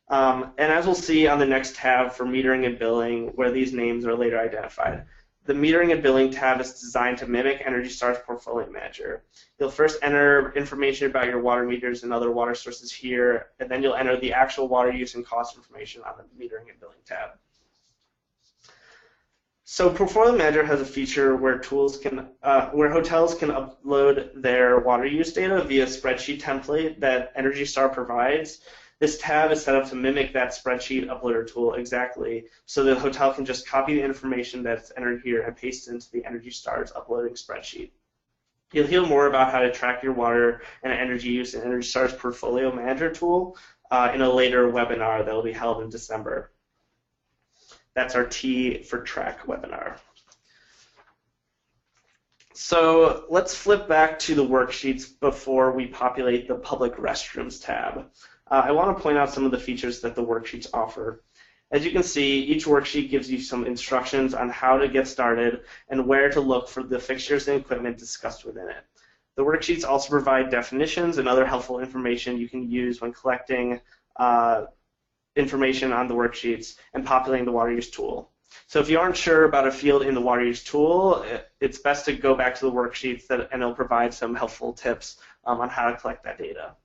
And as we'll see on the next tab for metering and billing, where these names are later identified. The Metering and Billing tab is designed to mimic Energy Star's Portfolio Manager. You'll first enter information about your water meters and other water sources here, and then you'll enter the actual water use and cost information on the Metering and Billing tab. So Portfolio Manager has a feature where hotels can upload their water use data via spreadsheet template that Energy Star provides. This tab is set up to mimic that spreadsheet uploader tool exactly, so the hotel can just copy the information that's entered here and paste it into the Energy Star's uploading spreadsheet. You'll hear more about how to track your water and energy use in Energy Star's Portfolio Manager tool in a later webinar that will be held in December. That's our T for Track webinar. So let's flip back to the worksheets before we populate the Public Restrooms tab. I want to point out some of the features that the worksheets offer. As you can see, each worksheet gives you some instructions on how to get started and where to look for the fixtures and equipment discussed within it. The worksheets also provide definitions and other helpful information you can use when collecting information on the worksheets and populating the WaterUSE tool. So if you aren't sure about a field in the WaterUSE tool, it's best to go back to the worksheets and it'll provide some helpful tips on how to collect that data.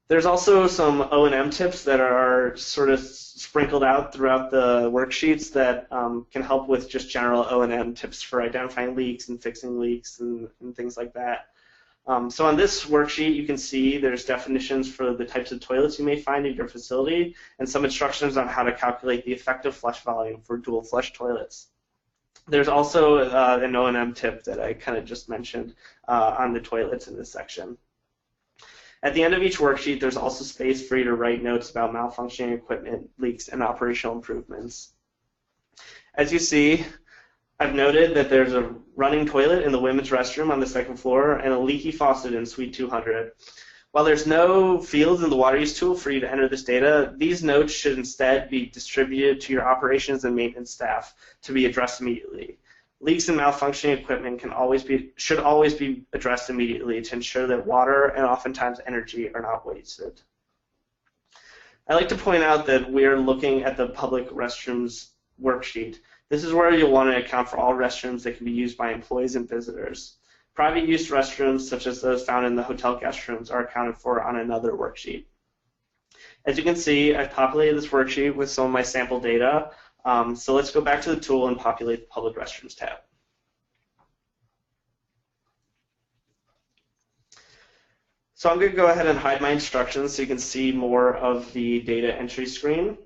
There's also some O&M tips that are sort of sprinkled out throughout the worksheets that can help with just general O&M tips for identifying leaks and fixing leaks and things like that. So on this worksheet, you can see there's definitions for the types of toilets you may find in your facility and some instructions on how to calculate the effective flush volume for dual flush toilets. There's also an O&M tip that I kind of just mentioned on the toilets in this section. At the end of each worksheet, there's also space for you to write notes about malfunctioning equipment, leaks, and operational improvements. As you see, I've noted that there's a running toilet in the women's restroom on the second floor and a leaky faucet in Suite 200. While there's no fields in the WaterUSE tool for you to enter this data, these notes should instead be distributed to your operations and maintenance staff to be addressed immediately. Leaks and malfunctioning equipment should always be addressed immediately to ensure that water and oftentimes energy are not wasted. I'd like to point out that we are looking at the public restrooms worksheet. This is where you'll want to account for all restrooms that can be used by employees and visitors. Private use restrooms, such as those found in the hotel guest rooms, are accounted for on another worksheet. As you can see, I've populated this worksheet with some of my sample data. So let's go back to the tool and populate the Public Restrooms tab. So I'm going to go ahead and hide my instructions so you can see more of the data entry screen.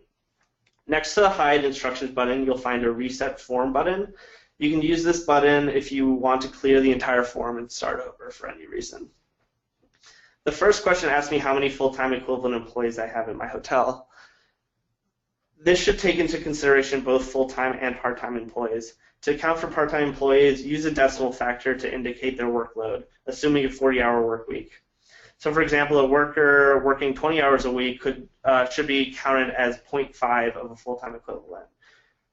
Next to the Hide Instructions button, you'll find a Reset Form button. You can use this button if you want to clear the entire form and start over for any reason. The first question asks me how many full-time equivalent employees I have in my hotel. This should take into consideration both full-time and part-time employees. To account for part-time employees, use a decimal factor to indicate their workload, assuming a 40-hour work week. So for example, a worker working 20 hours a week should be counted as 0.5 of a full-time equivalent.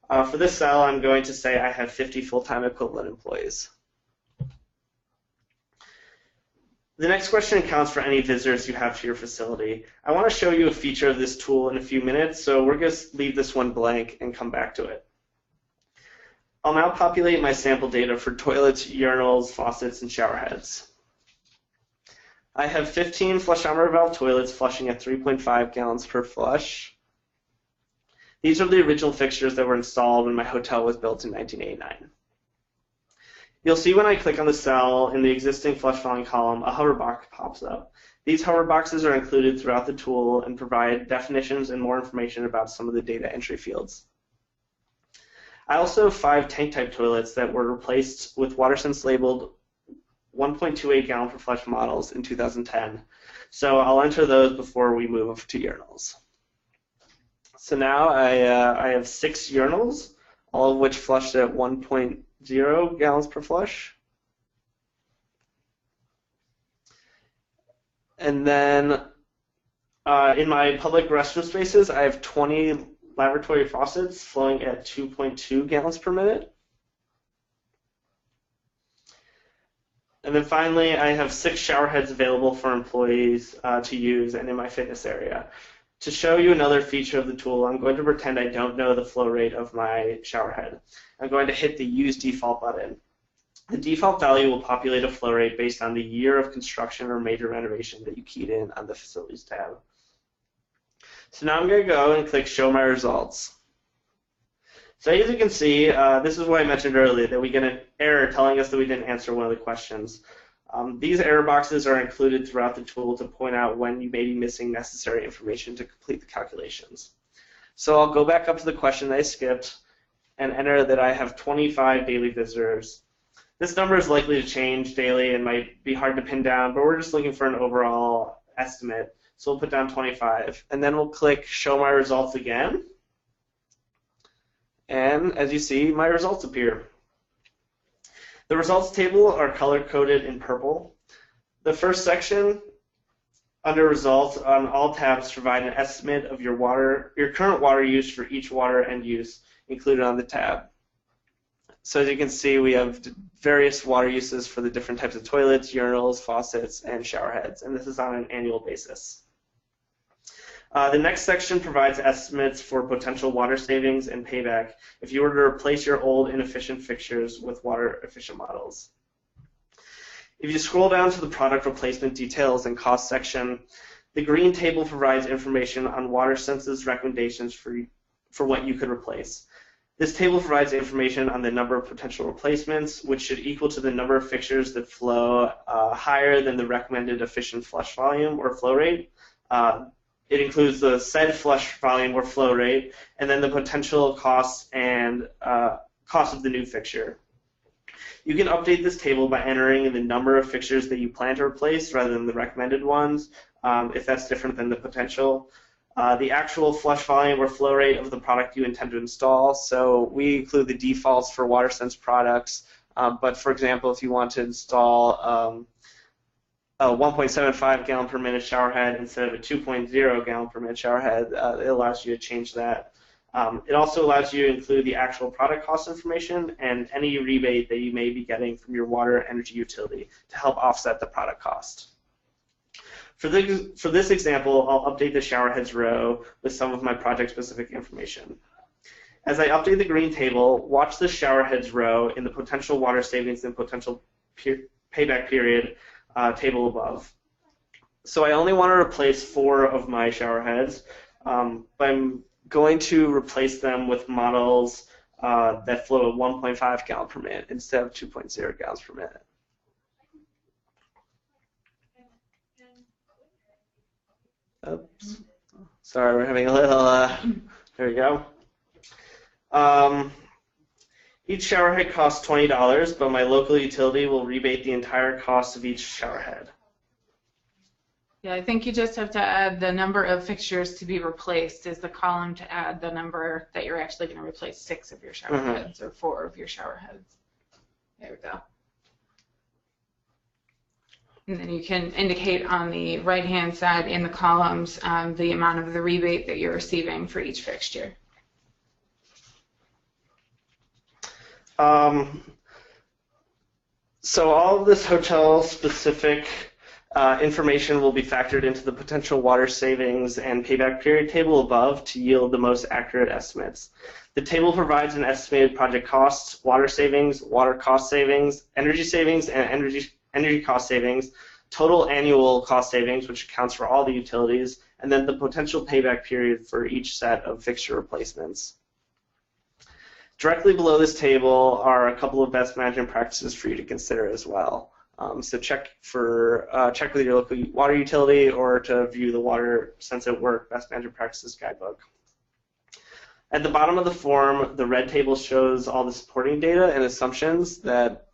For this cell, I'm going to say I have 50 full-time equivalent employees. The next question accounts for any visitors you have to your facility. I want to show you a feature of this tool in a few minutes, so we're going to leave this one blank and come back to it. I'll now populate my sample data for toilets, urinals, faucets, and shower heads. I have 15 flush armor valve toilets flushing at 3.5 gallons per flush. These are the original fixtures that were installed when my hotel was built in 1989. You'll see when I click on the cell in the existing flush volume column, a hover box pops up. These hover boxes are included throughout the tool and provide definitions and more information about some of the data entry fields. I also have 5 tank type toilets that were replaced with WaterSense labeled 1.28 gallon per flush models in 2010. So I'll enter those before we move to urinals. So now I have 6 urinals, all of which flushed at 1.0 gallons per flush. And then in my public restroom spaces, I have 20 lavatory faucets flowing at 2.2 gallons per minute. And then finally, I have 6 shower heads available for employees to use and in my fitness area. To show you another feature of the tool, I'm going to pretend I don't know the flow rate of my shower head. I'm going to hit the Use Default button. The default value will populate a flow rate based on the year of construction or major renovation that you keyed in on the Facilities tab. So now I'm going to go and click Show My Results. So as you can see, this is what I mentioned earlier, that we get an error telling us that we didn't answer one of the questions. These error boxes are included throughout the tool to point out when you may be missing necessary information to complete the calculations. So I'll go back up to the question that I skipped and enter that I have 25 daily visitors. This number is likely to change daily and might be hard to pin down, but we're just looking for an overall estimate. So we'll put down 25, and then we'll click Show My Results again. And as you see, my results appear. The results table are color-coded in purple. The first section under Results on all tabs provide an estimate of your current water use for each water end use included on the tab. So as you can see, we have various water uses for the different types of toilets, urinals, faucets, and shower heads, and this is on an annual basis. The next section provides estimates for potential water savings and payback if you were to replace your old inefficient fixtures with water-efficient models. If you scroll down to the product replacement details and cost section, The green table provides information on WaterSense's recommendations for what you could replace. This table provides information on the number of potential replacements, which should equal to the number of fixtures that flow higher than the recommended efficient flush volume or flow rate. It includes the said flush volume or flow rate, and then the potential costs and cost of the new fixture. You can update this table by entering the number of fixtures that you plan to replace rather than the recommended ones, if that's different than the potential. The actual flush volume or flow rate of the product you intend to install. So we include the defaults for WaterSense products, but for example, if you want to install a 1.75 gallon per minute shower head instead of a 2.0 gallon per minute shower head, it allows you to change that. It also allows you to include the actual product cost information and any rebate that you may be getting from your water energy utility to help offset the product cost. For this example, I'll update the shower heads row with some of my project-specific information. As I update the green table, watch the shower heads row in the potential water savings and potential payback period table above. So I only want to replace 4 of my shower heads, but I'm going to replace them with models that flow at 1.5 gallon per minute instead of 2.0 gallons per minute. Oops. Sorry, we're having a little, there we go. Each shower head costs $20, but my local utility will rebate the entire cost of each shower head.
Yeah, I think you just have to add the number of fixtures to be replaced is the column to add the number that you're actually going to replace 6 of your shower heads or 4 of your shower heads. There we go. And then you can indicate on the right-hand side in the columns the amount of the rebate that you're receiving for each fixture.
So all of this hotel-specific information will be factored into the potential water savings and payback period table above to yield the most accurate estimates. The table provides an estimated project costs, water savings, water cost savings, and energy cost savings, total annual cost savings, which accounts for all the utilities, and then the potential payback period for each set of fixture replacements. Directly below this table are a couple of best management practices for you to consider as well. So check with your local water utility or to view the WaterSense at Work Best Management Practices Guidebook. At the bottom of the form, the red table shows all the supporting data and assumptions that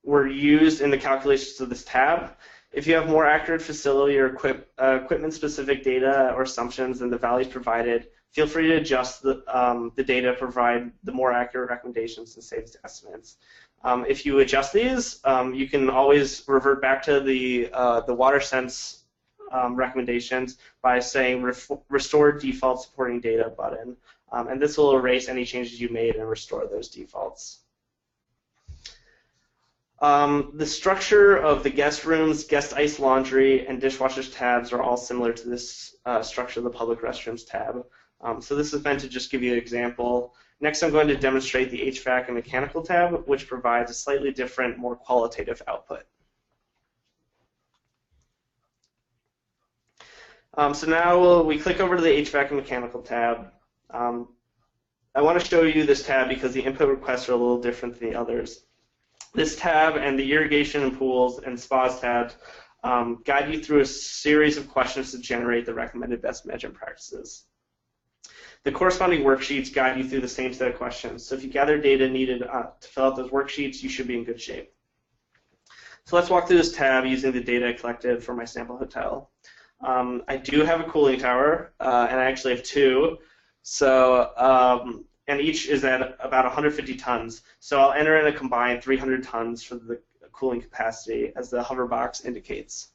were used in the calculations of this tab. If you have more accurate facility or equipment-specific data or assumptions than the values provided, feel free to adjust the data to provide the more accurate recommendations and savings estimates. If you adjust these, you can always revert back to the WaterSense recommendations by saying Restore Default Supporting Data button, and this will erase any changes you made and restore those defaults. The structure of the guest rooms, guest ice laundry, and dishwashers tabs are all similar to this structure of the public restrooms tab. So this is meant to just give you an example. Next, I'm going to demonstrate the HVAC and mechanical tab, which provides a slightly different, more qualitative output. So now we click over to the HVAC and mechanical tab. I want to show you this tab because the input requests are a little different than the others. This tab and the irrigation and pools and spas tabs guide you through a series of questions to generate the recommended best management practices. The corresponding worksheets guide you through the same set of questions. So if you gather data needed to fill out those worksheets, you should be in good shape. So let's walk through this tab using the data I collected for my sample hotel. I do have a cooling tower, and I actually have 2. So, and each is at about 150 tons. So I'll enter in a combined 300 tons for the cooling capacity, as the hover box indicates.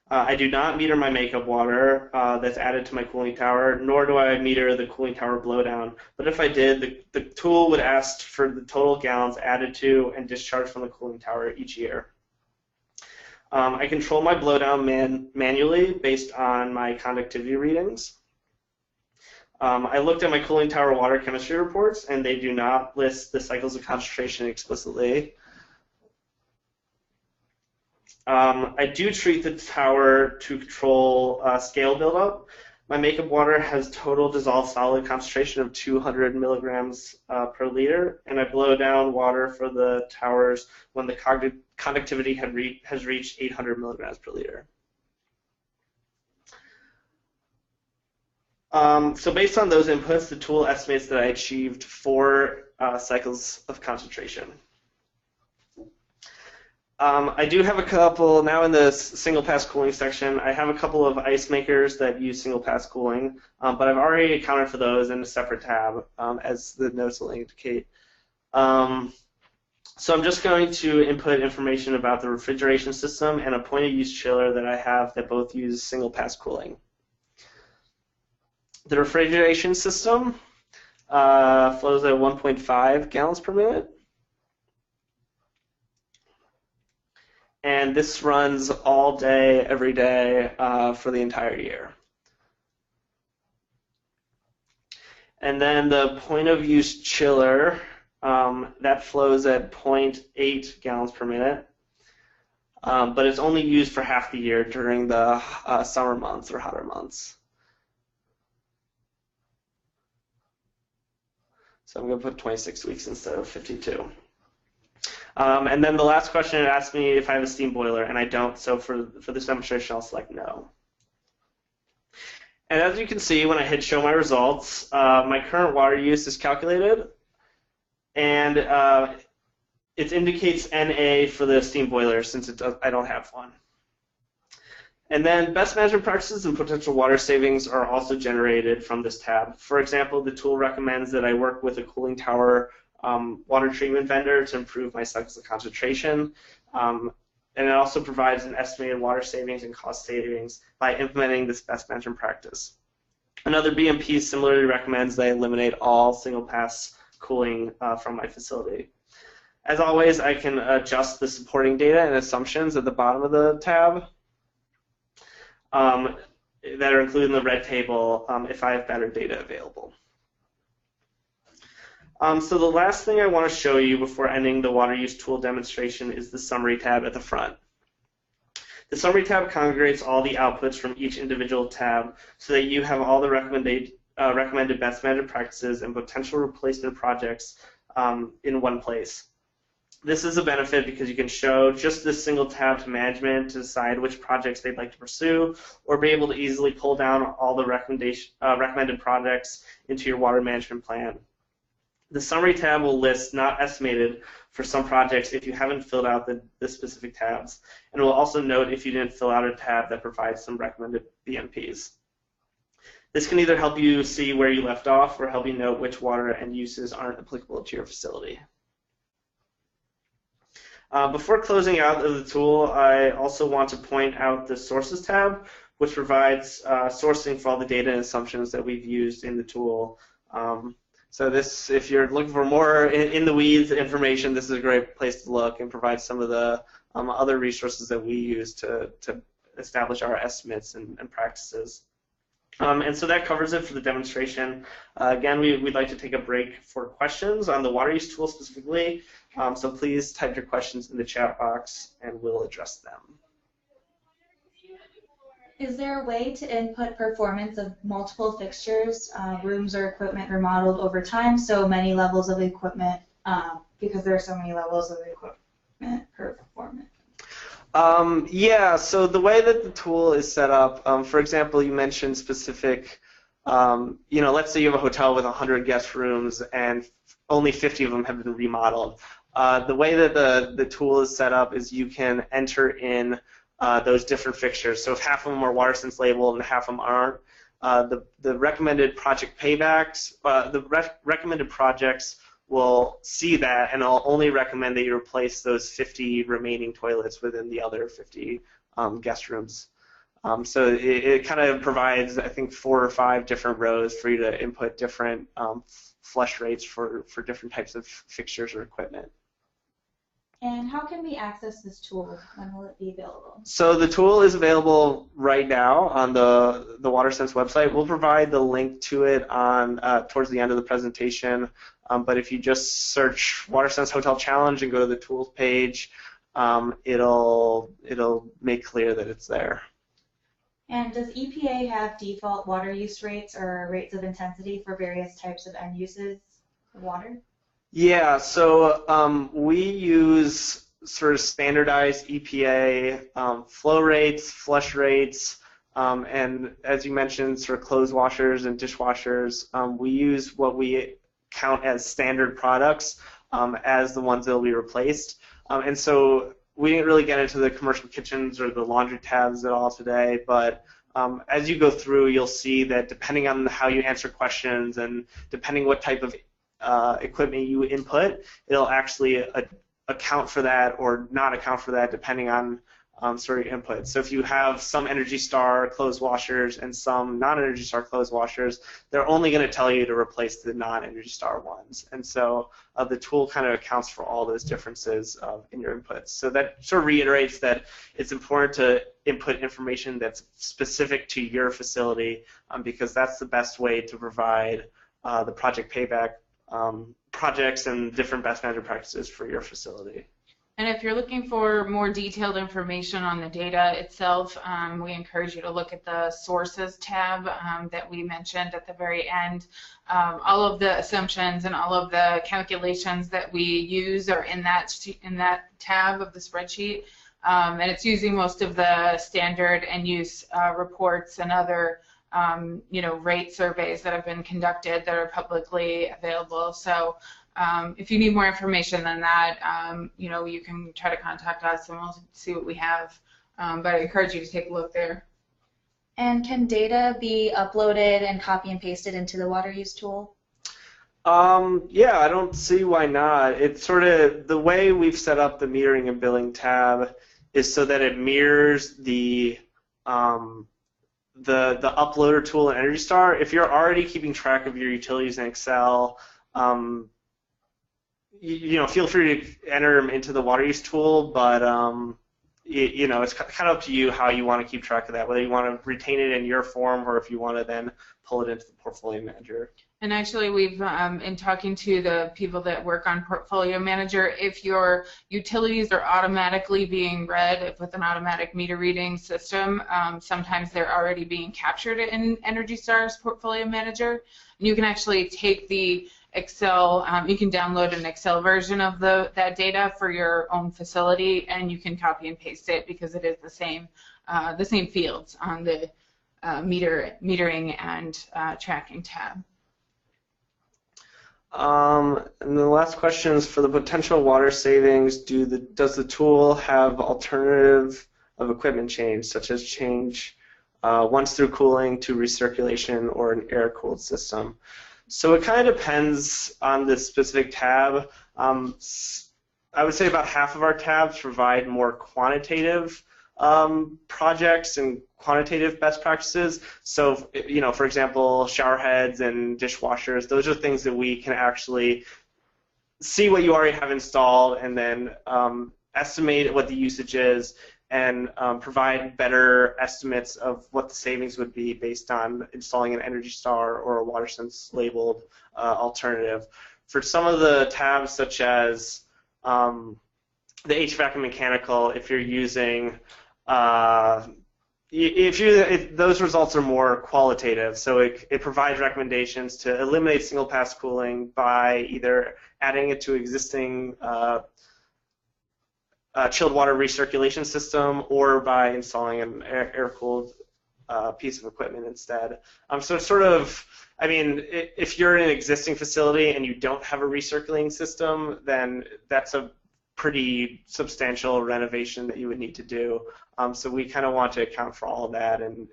I do not meter my makeup water that's added to my cooling tower, nor do I meter the cooling tower blowdown. But if I did, the tool would ask for the total gallons added to and discharged from the cooling tower each year. I control my blowdown manually based on my conductivity readings. I looked at my cooling tower water chemistry reports, and they do not list the cycles of concentration explicitly. I do treat the tower to control scale buildup. My makeup water has total dissolved solid concentration of 200 milligrams per liter, and I blow down water for the towers when the conductivity has reached 800 milligrams per liter. So based on those inputs, the tool estimates that I achieved 4 cycles of concentration. I do have a couple, now in the single pass cooling section, I have a couple of ice makers that use single pass cooling, but I've already accounted for those in a separate tab, as the notes will indicate. So I'm just going to input information about the refrigeration system and a point of use chiller that I have that both use single pass cooling. The refrigeration system flows at 1.5 gallons per minute. And this runs all day, every day, for the entire year. And then the point of use chiller, that flows at 0.8 gallons per minute, but it's only used for half the year during the summer months or hotter months. So I'm going to put 26 weeks instead of 52. And then the last question, it asked me if I have a steam boiler, and I don't, so for this demonstration, I'll select no. And as you can see, when I hit show my results, my current water use is calculated, and it indicates NA for the steam boiler since I don't have one. And then best management practices and potential water savings are also generated from this tab. For example, the tool recommends that I work with a cooling tower water treatment vendor to improve my cycles of concentration. And it also provides an estimated water savings and cost savings by implementing this best management practice. Another BMP similarly recommends that I eliminate all single pass cooling from my facility. As always, I can adjust the supporting data and assumptions at the bottom of the tab that are included in the red table if I have better data available. So the last thing I want to show you before ending the WaterUSE Tool demonstration is the Summary tab at the front. The Summary tab congregates all the outputs from each individual tab so that you have all the recommended best management practices and potential replacement projects in one place. This is a benefit because you can show just this single tab to management to decide which projects they'd like to pursue, or be able to easily pull down all the recommended projects into your water management plan. The Summary tab will list not estimated for some projects if you haven't filled out the specific tabs, and it will also note if you didn't fill out a tab that provides some recommended BMPs. This can either help you see where you left off or help you note which water and uses aren't applicable to your facility. Before closing out of the tool, I also want to point out the Sources tab, which provides sourcing for all the data and assumptions that we've used in the tool. So this, if you're looking for more in the weeds information, this is a great place to look and provide some of the other resources that we use to establish our estimates and practices. And so that covers it for the demonstration. Again, we'd like to take a break for questions on the WaterUSE tool specifically. So please type your questions in the chat box and we'll address them.
Is there a way to input performance of multiple fixtures, rooms or equipment remodeled over time, so many levels of equipment, because there are so many levels of equipment per performance?
Yeah, so the way that the tool is set up, for example, you mentioned specific, let's say you have a hotel with 100 guest rooms and only 50 of them have been remodeled. The way that the tool is set up is you can enter in those different fixtures. So if half of them are WaterSense labeled and half of them aren't, the recommended project paybacks, recommended projects will see that and I'll only recommend that you replace those 50 remaining toilets within the other 50 guest rooms. So it kind of provides, I think, 4 or 5 different rows for you to input different flush rates for different types of fixtures or equipment.
And how can we access this tool? When will it be available? So
the tool is available right now on the WaterSense website. We'll provide the link to it on towards the end of the presentation. But if you just search WaterSense Hotel Challenge and go to the tools page, it'll make clear that it's there.
And does EPA have default water use rates or rates of intensity for various types of end uses of water?
Yeah, so we use sort of standardized EPA flow rates, flush rates, and as you mentioned, sort of clothes washers and dishwashers. We use what we count as standard products as the ones that will be replaced. And so we didn't really get into the commercial kitchens or the laundry tabs at all today, but as you go through, you'll see that depending on how you answer questions and depending what type of equipment you input, it'll actually account for that or not account for that depending on sort of input. So if you have some Energy Star clothes washers and some non-Energy Star clothes washers, they're only going to tell you to replace the non-Energy Star ones. And so the tool kind of accounts for all those differences in your inputs. So that sort of reiterates that it's important to input information that's specific to your facility because that's the best way to provide the project payback projects and different best management practices for your facility.
And if you're looking for more detailed information on the data itself, we encourage you to look at the Sources tab that we mentioned at the very end. All of the assumptions and all of the calculations that we use are in that tab of the spreadsheet. And it's using most of the standard and use reports and other rate surveys that have been conducted that are publicly available. So if you need more information than that, you can try to contact us and we'll see what we have. But I encourage you to take a look there.
And can data be uploaded and copy and pasted into the WaterUSE tool?
Yeah, I don't see why not. It's sort of the way we've set up the metering and billing tab is so that it mirrors the uploader tool in Energy Star. If you're already keeping track of your utilities in Excel, feel free to enter them into the WaterUSE tool, but it's kind of up to you how you want to keep track of that, whether you want to retain it in your form or if you want to then pull it into the Portfolio Manager.
And actually, we've, in talking to the people that work on Portfolio Manager, if your utilities are automatically being read with an automatic meter reading system, sometimes they're already being captured in Energy Star's Portfolio Manager. And you can actually take the Excel, you can download an Excel version of that data for your own facility, and you can copy and paste it because it is the same fields on the metering and tracking tab.
And the last question is for the potential water savings. Does the tool have alternative of equipment change, such as change once through cooling to recirculation or an air-cooled system? So it kind of depends on the specific tab. I would say about half of our tabs provide more quantitative projects and quantitative best practices. So, for example, shower heads and dishwashers, those are things that we can actually see what you already have installed and then estimate what the usage is and provide better estimates of what the savings would be based on installing an Energy Star or a WaterSense labeled alternative. For some of the tabs such as the HVAC and mechanical, if you're using those results are more qualitative, so it provides recommendations to eliminate single pass cooling by either adding it to existing chilled water recirculation system or by installing an air-cooled piece of equipment instead. So it's sort of, if you're in an existing facility and you don't have a recirculating system, then that's a pretty substantial renovation that you would need to do. So we kind of want to account for all of that, and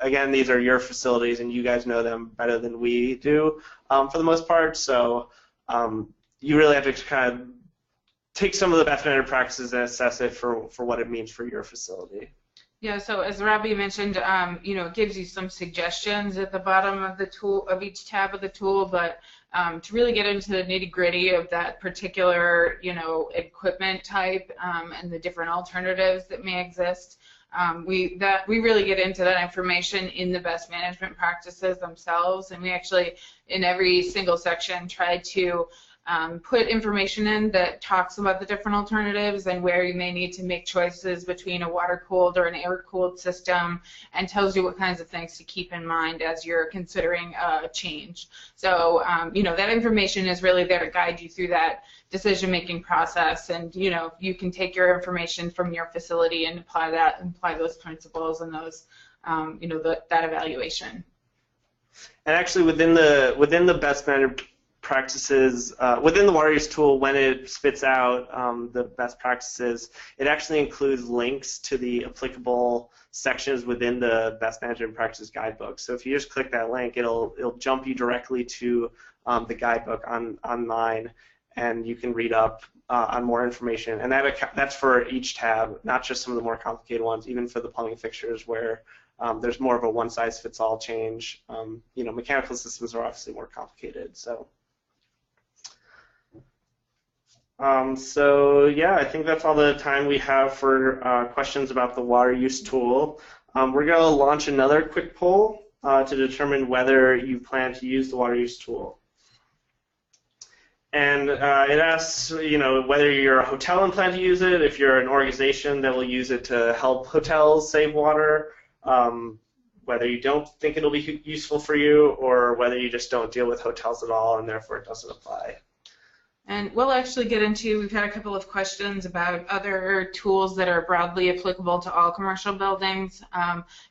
again, these are your facilities, and you guys know them better than we do for the most part. So you really have to kind of take some of the best management practices and assess it for what it means for your facility.
Yeah, so as Robbie mentioned, it gives you some suggestions at the bottom of the tool, of each tab of the tool, but to really get into the nitty-gritty of that particular, equipment type and the different alternatives that may exist, we really get into that information in the best management practices themselves, and we actually, in every single section, try to put information in that talks about the different alternatives and where you may need to make choices between a water-cooled or an air-cooled system, and tells you what kinds of things to keep in mind as you're considering a change. So, that information is really there to guide you through that decision-making process, and, you can take your information from your facility and apply those principles and those, that evaluation.
And actually, within the best management practices, within the WaterUSE tool, when it spits out the best practices, it actually includes links to the applicable sections within the best management practices guidebook. So if you just click that link, it'll jump you directly to the guidebook online, and you can read up on more information. And that's for each tab, not just some of the more complicated ones, even for the plumbing fixtures where there's more of a one-size-fits-all change. Mechanical systems are obviously more complicated. So yeah, I think that's all the time we have for questions about the WaterUSE tool. We're going to launch another quick poll to determine whether you plan to use the WaterUSE tool. And it asks, whether you're a hotel and plan to use it, if you're an organization that will use it to help hotels save water, whether you don't think it'll be useful for you, or whether you just don't deal with hotels at all and therefore it doesn't apply.
And we'll actually get into, we've had a couple of questions about other tools that are broadly applicable to all commercial buildings.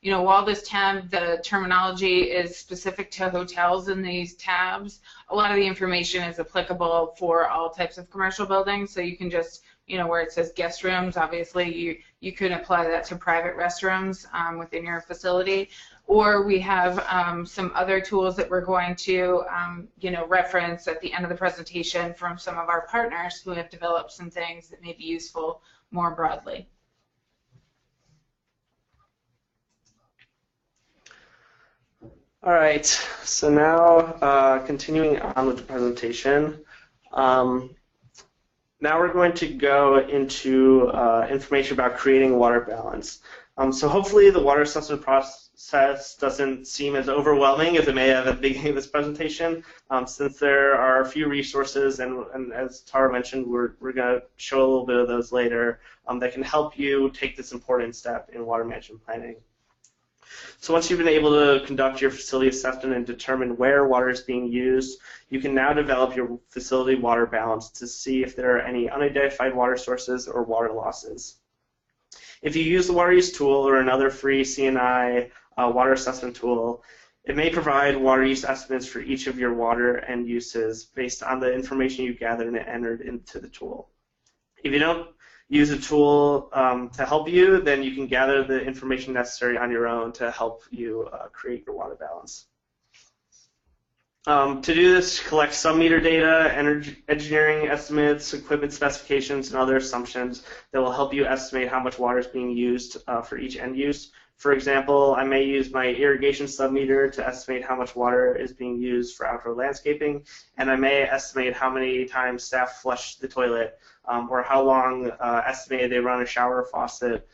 While this tab, the terminology is specific to hotels in these tabs, a lot of the information is applicable for all types of commercial buildings. So you can just, where it says guest rooms, obviously you could apply that to private restrooms within your facility. Or we have some other tools that we're going to, reference at the end of the presentation from some of our partners who have developed some things that may be useful more broadly.
All right, so now continuing on with the presentation. Now we're going to go into information about creating water balance. So hopefully the water assessment process doesn't seem as overwhelming as it may have at the beginning of this presentation, since there are a few resources, and as Tara mentioned, we're going to show a little bit of those later, that can help you take this important step in water management planning. So once you've been able to conduct your facility assessment and determine where water is being used, you can now develop your facility water balance to see if there are any unidentified water sources or water losses. If you use the WaterUSE tool or another free CNI water assessment tool, it may provide water use estimates for each of your water end uses based on the information you gathered and entered into the tool. If you don't use a tool to help you, then you can gather the information necessary on your own to help you create your water balance. To do this, collect sub-meter data, engineering estimates, equipment specifications, and other assumptions that will help you estimate how much water is being used for each end use. For example, I may use my irrigation sub-meter to estimate how much water is being used for outdoor landscaping, and I may estimate how many times staff flush the toilet, or how long estimated they run a shower faucet,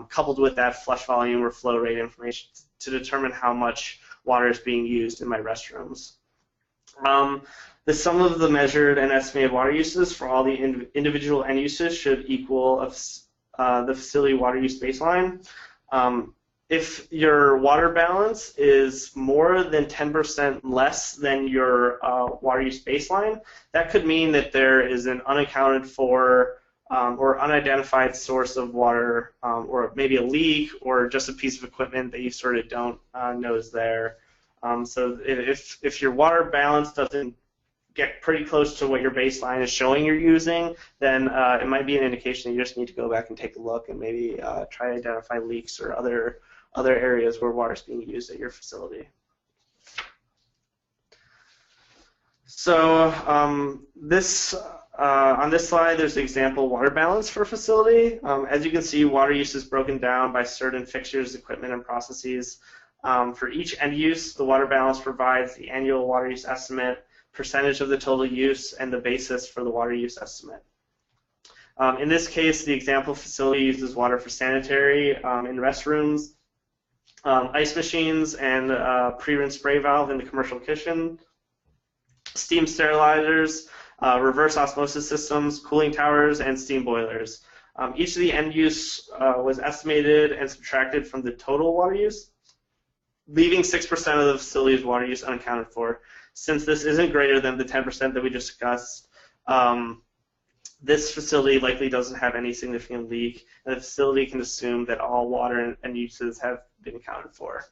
coupled with that flush volume or flow rate information to determine how much water is being used in my restrooms. The sum of the measured and estimated water uses for all the individual end uses should equal the facility water use baseline. If your water balance is more than 10% less than your water use baseline, that could mean that there is an unaccounted for or unidentified source of water, or maybe a leak, or just a piece of equipment that you sort of don't know is there. So if your water balance doesn't get pretty close to what your baseline is showing you're using, then it might be an indication that you just need to go back and take a look and maybe try to identify leaks or other areas where water is being used at your facility. So on this slide, there's an example water balance for a facility. As you can see, water use is broken down by certain fixtures, equipment, and processes. For each end use, the water balance provides the annual water use estimate, percentage of the total use, and the basis for the water use estimate. In this case, the example facility uses water for sanitary in restrooms, ice machines, and pre-rinse spray valve in the commercial kitchen, steam sterilizers, reverse osmosis systems, cooling towers, and steam boilers. Each of the end use was estimated and subtracted from the total water use, leaving 6% of the facility's water use unaccounted for. Since this isn't greater than the 10% that we just discussed, this facility likely doesn't have any significant leak, and the facility can assume that all water and uses have been accounted for.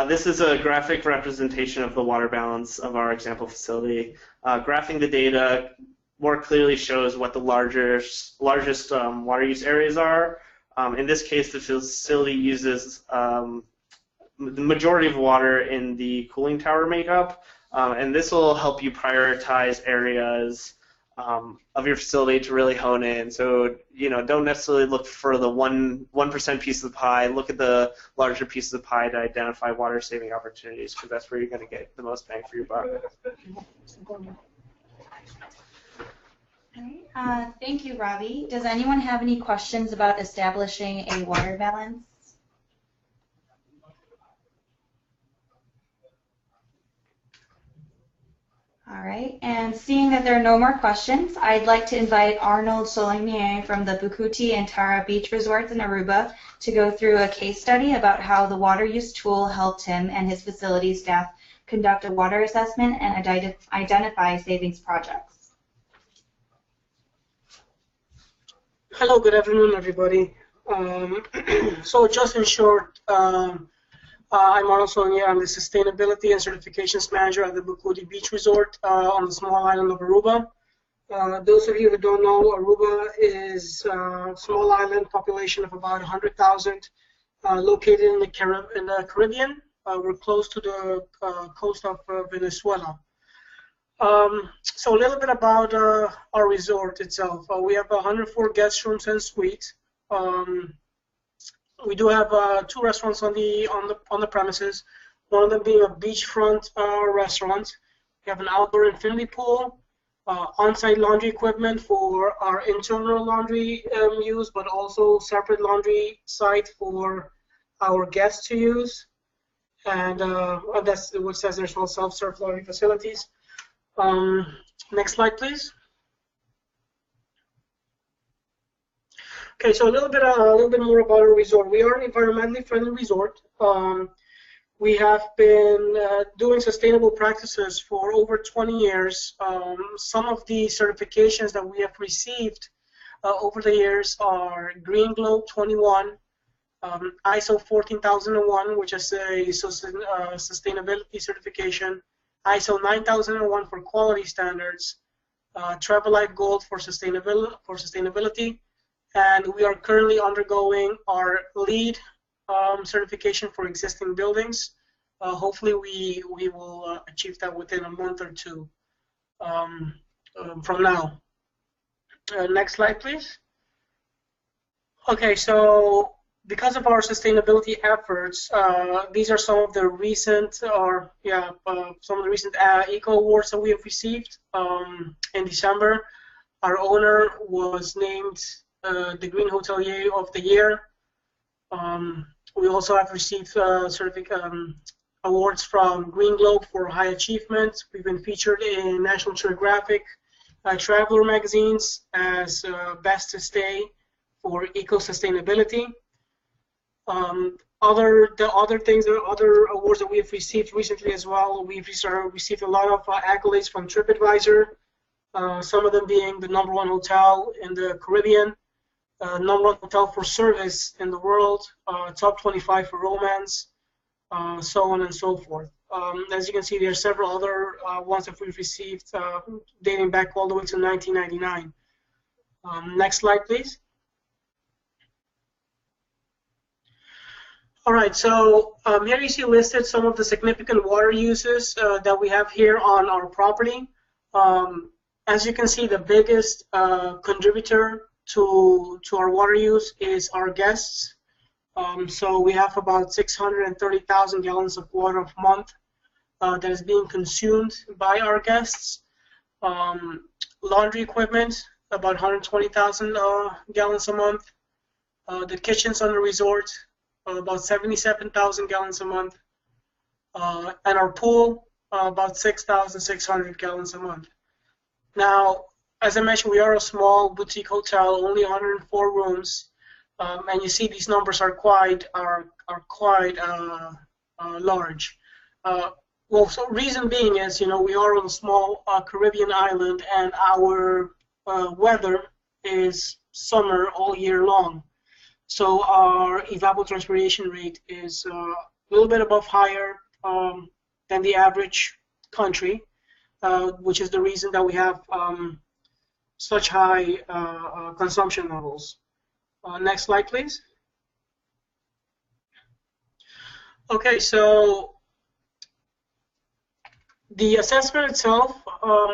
This is a graphic representation of the water balance of our example facility. Graphing the data more clearly shows what the largest water use areas are. In this case, the facility uses the majority of water in the cooling tower makeup, and this will help you prioritize areas of your facility to really hone in. So, don't necessarily look for the 1% piece of the pie. Look at the larger piece of the pie to identify water-saving opportunities, because that's where you're going to get the most bang for your buck.
All right. Thank you, Robbie. Does anyone have any questions about establishing a water balance? All right, and seeing that there are no more questions, I'd like to invite Arnold Solignier from the Bukuti and Tara Beach Resorts in Aruba to go through a case study about how the WaterUSE tool helped him and his facility staff conduct a water assessment and identify savings projects.
Hello, good afternoon, everybody. So just in short, I'm Arnold Solignier. I'm the Sustainability and Certifications Manager at the Bukuti Beach Resort on the small island of Aruba. Those of you who don't know, Aruba is a small island, population of about 100,000, located in the Caribbean. We're close to the coast of Venezuela. So a little bit about our resort itself. We have 104 guest rooms and suites. We do have 2 restaurants on the premises. One of them being a beachfront restaurant. We have an outdoor infinity pool, on-site laundry equipment for our internal laundry use, but also separate laundry site for our guests to use. And that's what says there's no self-serve laundry facilities. Next slide, please. Okay, so a little bit more about our resort. We are an environmentally friendly resort. We have been doing sustainable practices for over 20 years. Some of the certifications that we have received over the years are Green Globe 21, ISO 14001, which is a sustainability certification, ISO 9001 for quality standards, Treble Gold for sustainability. And we are currently undergoing our LEED certification for existing buildings. Hopefully we will achieve that within a month or two from now. Next slide, please. Okay, so because of our sustainability efforts, these are some of the recent, eco awards that we have received. In December, our owner was named the Green Hotelier of the Year. We also have received awards from Green Globe for high achievement. We've been featured in National Geographic Traveler magazines as best to stay for eco-sustainability. Other awards that we have received recently as well, we've received a lot of accolades from TripAdvisor, some of them being the #1 hotel in the Caribbean, #1 hotel for service in the world, top 25 for romance, so on and so forth. As you can see, there are several other ones that we've received dating back all the way to 1999. Next slide, please. All right, so here you see listed some of the significant water uses that we have here on our property. As you can see, the biggest contributor to our water use is our guests. So we have about 630,000 gallons of water a month that is being consumed by our guests. Laundry equipment, about 120,000 gallons a month. The kitchens on the resort, about 77,000 gallons a month. And our pool, about 6,600 gallons a month. Now, as I mentioned, we are a small boutique hotel, only 104 rooms, and you see these numbers are quite large. Well, so reason being is, we are on a small Caribbean island, and our weather is summer all year long. So our evapotranspiration rate is a little bit above higher than the average country, which is the reason that we have such high consumption levels. Next slide, please. Okay, so the assessment itself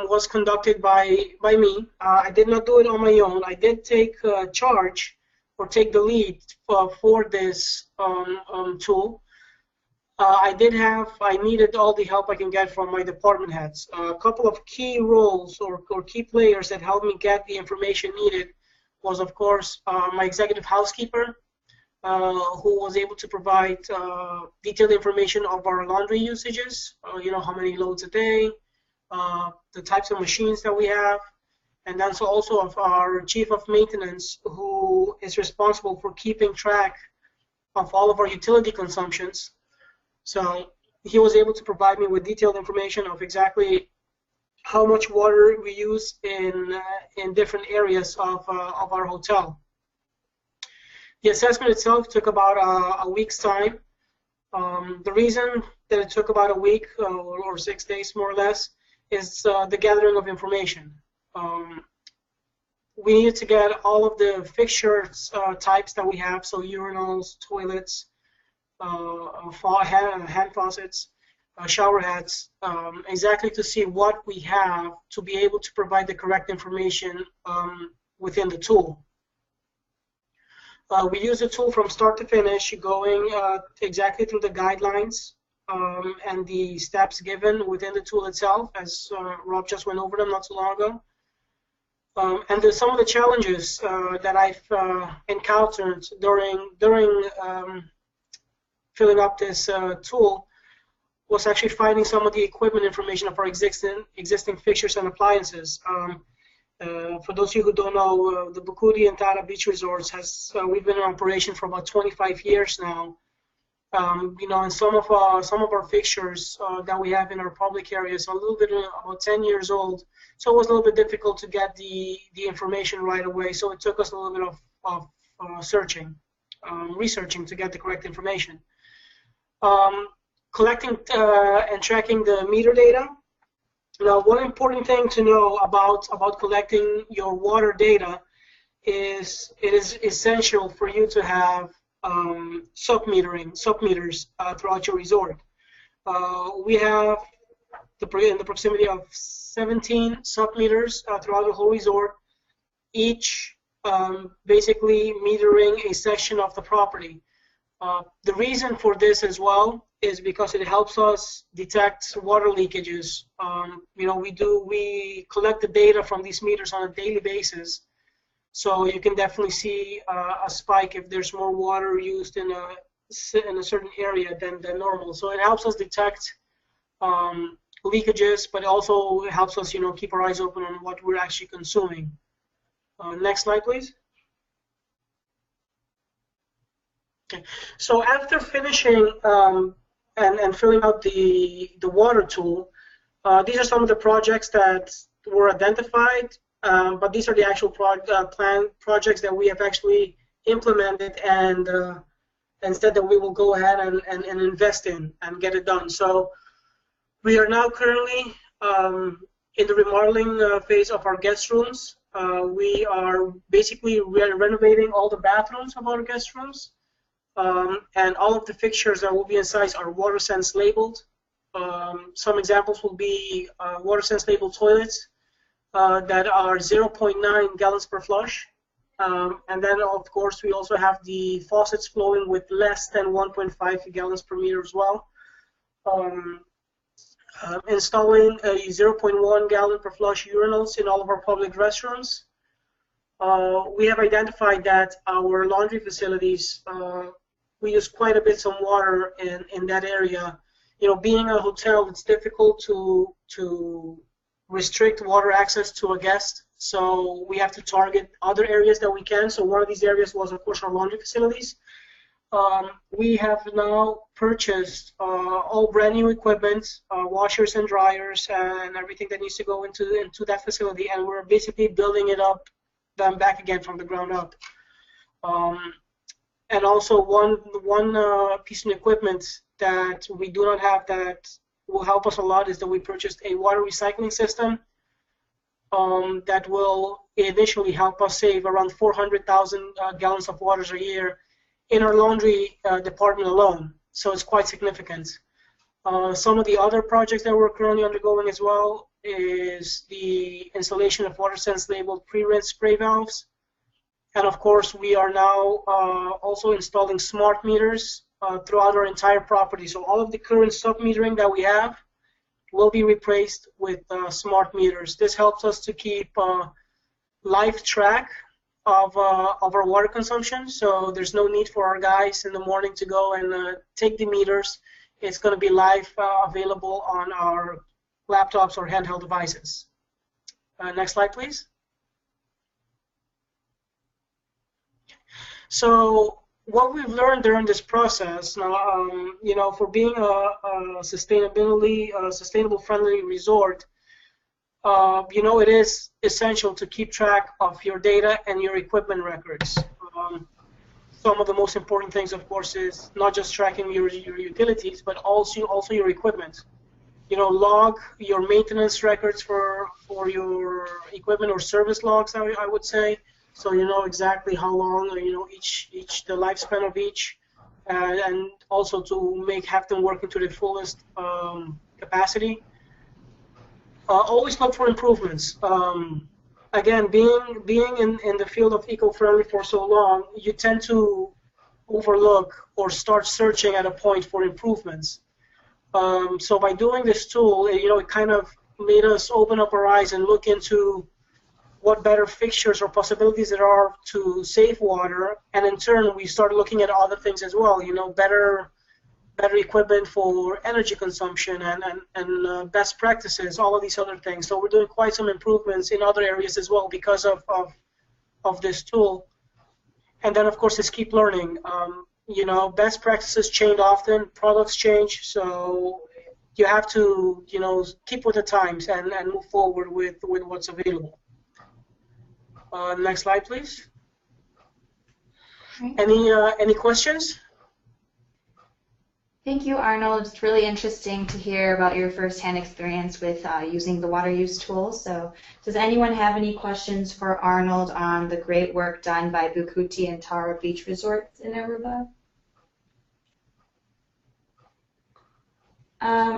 was conducted by me. I did not do it on my own. I did take charge or take the lead for this tool. I needed all the help I can get from my department heads. A couple of key roles or key players that helped me get the information needed was, of course, my executive housekeeper, who was able to provide detailed information of our laundry usages, how many loads a day, the types of machines that we have, and then also of our chief of maintenance, who is responsible for keeping track of all of our utility consumptions. So he was able to provide me with detailed information of exactly how much water we use in different areas of our hotel. The assessment itself took about a week's time. The reason that it took about a week or 6 days more or less is the gathering of information. We needed to get all of the fixtures types that we have, so urinals, toilets, hand faucets, shower heads, exactly to see what we have to be able to provide the correct information within the tool. We use the tool from start to finish, going exactly through the guidelines and the steps given within the tool itself, as Rob just went over them not so long ago. And some of the challenges that I've encountered during filling up this tool was actually finding some of the equipment information of our existing fixtures and appliances. For those of you who don't know, the Bukudi and Tara Beach Resorts we've been in operation for about 25 years now. And some of our fixtures that we have in our public areas are a little bit about 10 years old, so it was a little bit difficult to get the information right away. So it took us a little bit of researching to get the correct information. Collecting and tracking the meter data. Now, one important thing to know about collecting your water data is it is essential for you to have sub-meters throughout your resort. We have in the proximity of 17 sub-meters throughout the whole resort, each basically metering a section of the property. The reason for this as well is because it helps us detect water leakages. We collect the data from these meters on a daily basis, so you can definitely see a spike if there's more water used in a certain area than normal. So it helps us detect leakages, but also it helps us, keep our eyes open on what we're actually consuming. Next slide, please. Okay. So after finishing and filling out the water tool, these are some of the projects that were identified, but these are the actual planned projects that we have actually implemented and instead that we will go ahead and invest in and get it done. So we are now currently in the remodeling phase of our guest rooms. We are basically renovating all the bathrooms of our guest rooms. And all of the fixtures that will be inside are WaterSense labeled. Some examples will be WaterSense labeled toilets that are 0.9 gallons per flush. And then, of course, we also have the faucets flowing with less than 1.5 gallons per meter as well. Installing a 0.1 gallon per flush urinals in all of our public restrooms. We have identified that our laundry facilities, we use quite a bit of water in that area, being a hotel, it's difficult to restrict water access to a guest. So we have to target other areas that we can. So one of these areas was, of course, our laundry facilities. We have now purchased all brand new equipment, washers and dryers, and everything that needs to go into that facility, and we're basically building it up, then back again from the ground up. And also one piece of equipment that we do not have that will help us a lot is that we purchased a water recycling system that will initially help us save around 400,000 gallons of water a year in our laundry department alone. So it's quite significant. Some of the other projects that we're currently undergoing as well is the installation of WaterSense labeled pre-rinse spray valves. And of course, we are now also installing smart meters throughout our entire property. So all of the current sub-metering that we have will be replaced with smart meters. This helps us to keep live track of our water consumption. So there's no need for our guys in the morning to go and take the meters. It's going to be live available on our laptops or handheld devices. Next slide, please. So what we've learned during this process, for being a sustainable friendly resort, it is essential to keep track of your data and your equipment records. Some of the most important things, of course, is not just tracking your utilities, but also your equipment. Log your maintenance records for your equipment, or service logs, I would say. So you know exactly how long, the lifespan of each, and also to have them working to the fullest capacity. Always look for improvements. Again, being in the field of eco-friendly for so long, you tend to overlook or start searching at a point for improvements. So by doing this tool, it kind of made us open up our eyes and look into what better fixtures or possibilities there are to save water, and in turn we started looking at other things as well. Better equipment for energy consumption and best practices, all of these other things. So we're doing quite some improvements in other areas as well because of this tool. And then of course it's keep learning. Best practices change often, products change, so you have to keep with the times and move forward with what's available. Next slide, please. Any questions?
Thank you, Arnold. It's really interesting to hear about your firsthand experience with using the WaterUSE tool. So does anyone have any questions for Arnold on the great work done by Bukuti and Tara Beach Resorts in Aruba?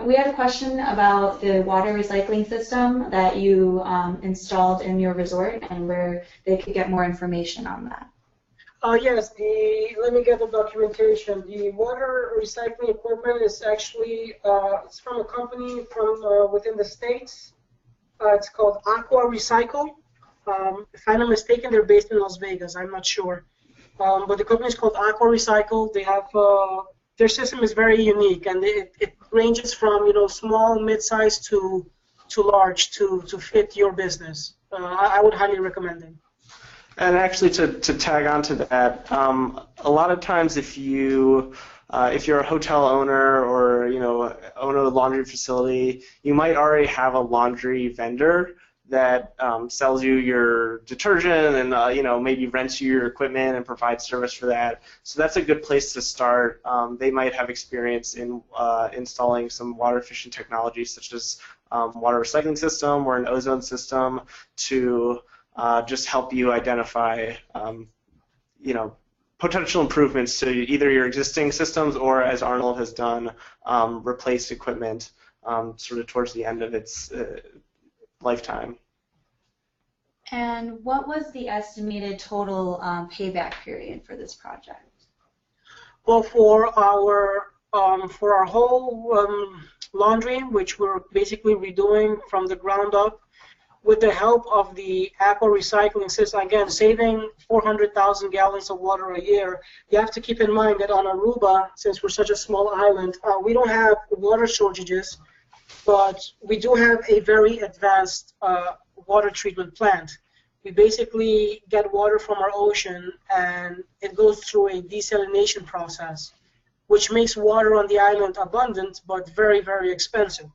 We had a question about the water recycling system that you installed in your resort and where they could get more information on that.
Yes, let me get the documentation. The water recycling equipment is actually it's from a company from within the States. It's called Aqua Recycle. If I'm not mistaken, they're based in Las Vegas. I'm not sure. But the company is called Aqua Recycle. They have their system is very unique, and it ranges from small, mid-size to large to fit your business. I would highly recommend it.
And actually, to tag on to that, a lot of times if you're a hotel owner or own a laundry facility, you might already have a laundry vendor that sells you your detergent and maybe rents you your equipment and provides service for that. So that's a good place to start. They might have experience in installing some water efficient technology such as water recycling system or an ozone system to just help you identify potential improvements to either your existing systems or, as Arnold has done, replace equipment sort of towards the end of its lifetime.
And what was the estimated total payback period for this project?
Well, for our whole laundry, which we're basically redoing from the ground up, with the help of the aqua recycling system, again, saving 400,000 gallons of water a year. You have to keep in mind that on Aruba, since we're such a small island, we don't have water shortages, but we do have a very advanced water treatment plant. We basically get water from our ocean, and it goes through a desalination process, which makes water on the island abundant, but very, very expensive.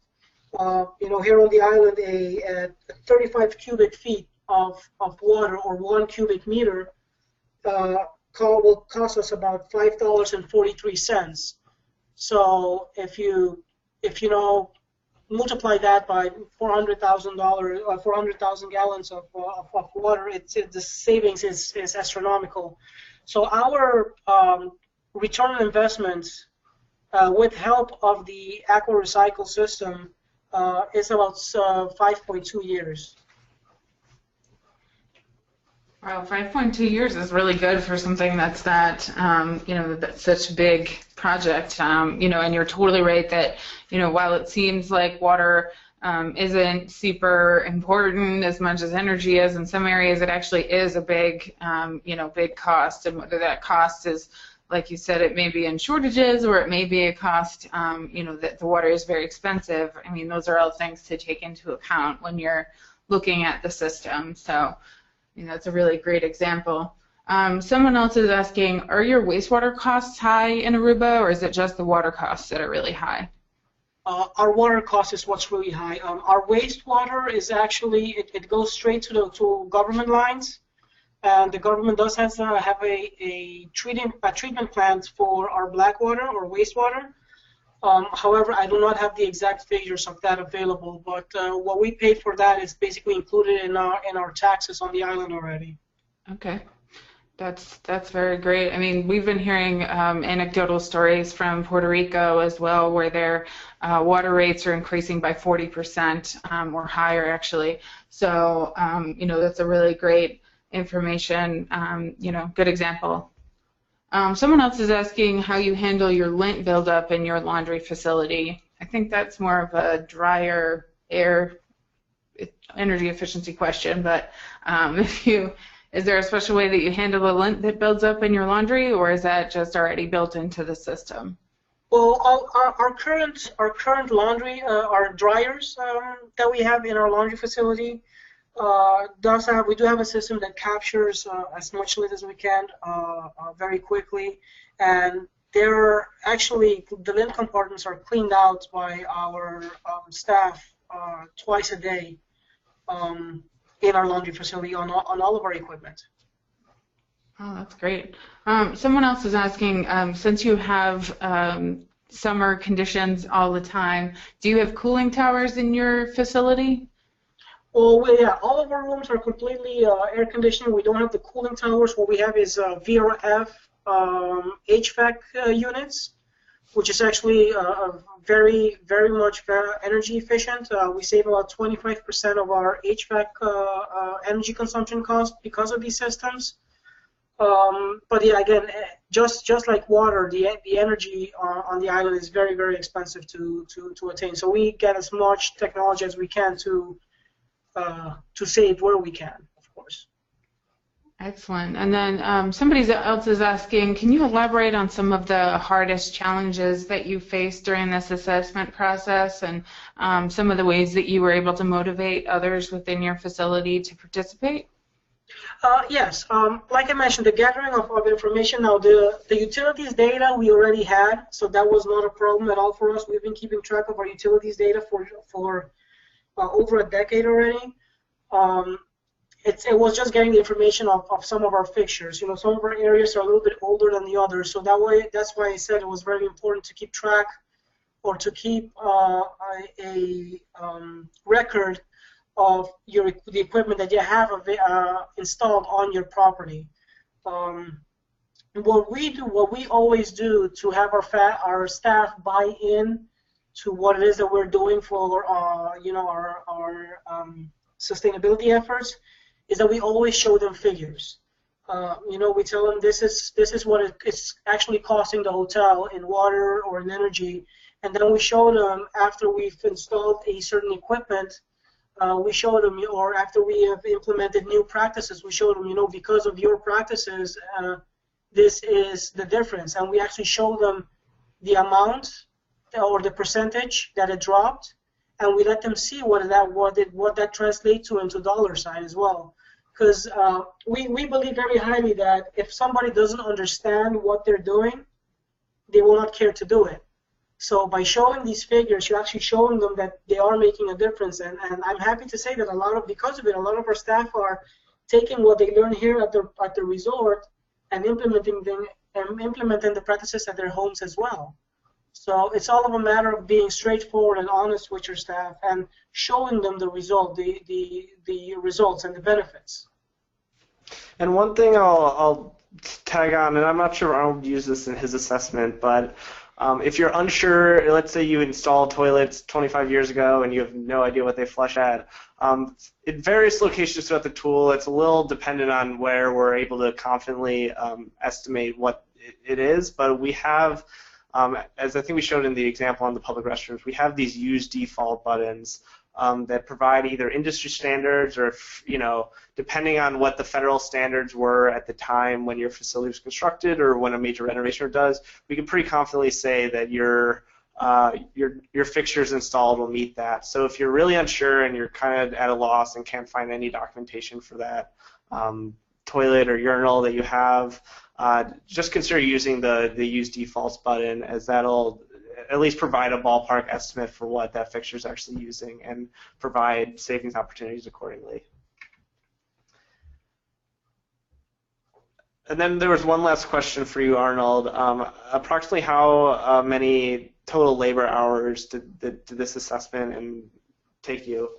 Here on the island, a 35 cubic feet of water, or 1 cubic meter, will cost us about $5.43. So if you multiply that by $400,000 or 400,000 gallons of water, the savings is astronomical. So our return on investment, with help of the aqua recycle system, is about 5.2 years.
Wow, 5.2 years is really good for something that's that, that's such a big project. And you're totally right that, while it seems like water isn't super important as much as energy is in some areas, it actually is a big, big cost. And whether that cost is, like you said, it may be in shortages, or it may be a cost, that the water is very expensive. I mean, those are all things to take into account when you're looking at the system. So, that's a really great example. Someone else is asking, are your wastewater costs high in Aruba, or is it just the water costs that are really high?
Our water cost is what's really high. Our wastewater is actually, it goes straight to government lines. And the government does have a treatment plant for our black water or wastewater. However, I do not have the exact figures of that available, but what we pay for that is basically included in our taxes on the island already.
Okay, that's very great. I mean, we've been hearing anecdotal stories from Puerto Rico as well, where their water rates are increasing by 40% or higher, actually. So, that's a really great information, good example. Someone else is asking how you handle your lint buildup in your laundry facility. I think that's more of a drier air energy efficiency question, but is there a special way that you handle the lint that builds up in your laundry, or is that just already built into the system?
Well, our current laundry, our dryers that we have in our laundry facility, we do have a system that captures as much lint as we can very quickly, and the lint compartments are cleaned out by our staff twice a day in our laundry facility on all of our equipment.
Oh, that's great. Someone else is asking, since you have summer conditions all the time, do you have cooling towers in your facility?
Well, yeah, all of our rooms are completely air conditioned. We don't have the cooling towers. What we have is VRF HVAC units, which is actually very, very much energy efficient. We save about 25% of our HVAC energy consumption cost because of these systems. But yeah, again, just like water, the energy on the island is very, very expensive to attain. So we get as much technology as we can to save where we can, of course.
Excellent. And then somebody else is asking, can you elaborate on some of the hardest challenges that you faced during this assessment process, and some of the ways that you were able to motivate others within your facility to participate?
Yes. Like I mentioned, the gathering of information. Now, the utilities data we already had, so that was not a problem at all for us. We've been keeping track of our utilities data for over a decade already. It was just getting the information of some of our fixtures. Some of our areas are a little bit older than the others, so that's why I said it was very important to keep track, or to keep a record of the equipment that you have installed on your property. What we always do to have our staff buy in to what it is that we're doing for our sustainability efforts is that we always show them figures. We tell them this is what it's actually costing the hotel in water or in energy, and then we show them after we've installed a certain equipment we show them, or after we have implemented new practices, we show them, because of your practices, this is the difference. And we actually show them the amount or the percentage that it dropped, and we let them see what that translates to into dollar sign as well. Because we believe very highly that if somebody doesn't understand what they're doing, they will not care to do it. So by showing these figures, you're actually showing them that they are making a difference. And I'm happy to say that because of it, a lot of our staff are taking what they learn here at the resort and implementing the practices at their homes as well. So it's all of a matter of being straightforward and honest with your staff and showing them the result, the results and the benefits.
And one thing I'll tag on, and I'm not sure Arnold used this in his assessment, but if you're unsure, let's say you installed toilets 25 years ago and you have no idea what they flush at, in various locations throughout the tool, it's a little dependent on where we're able to confidently estimate what it is, but we have, as I think we showed in the example on the public restrooms, we have these use default buttons that provide either industry standards or, depending on what the federal standards were at the time when your facility was constructed or when a major renovation does, we can pretty confidently say that your fixtures installed will meet that. So if you're really unsure and you're kind of at a loss and can't find any documentation for that toilet or urinal that you have, just consider using the Use Defaults button, as that'll at least provide a ballpark estimate for what that fixture is actually using and provide savings opportunities accordingly. And then there was one last question for you, Arnold. Approximately how many total labor hours did this assessment take you?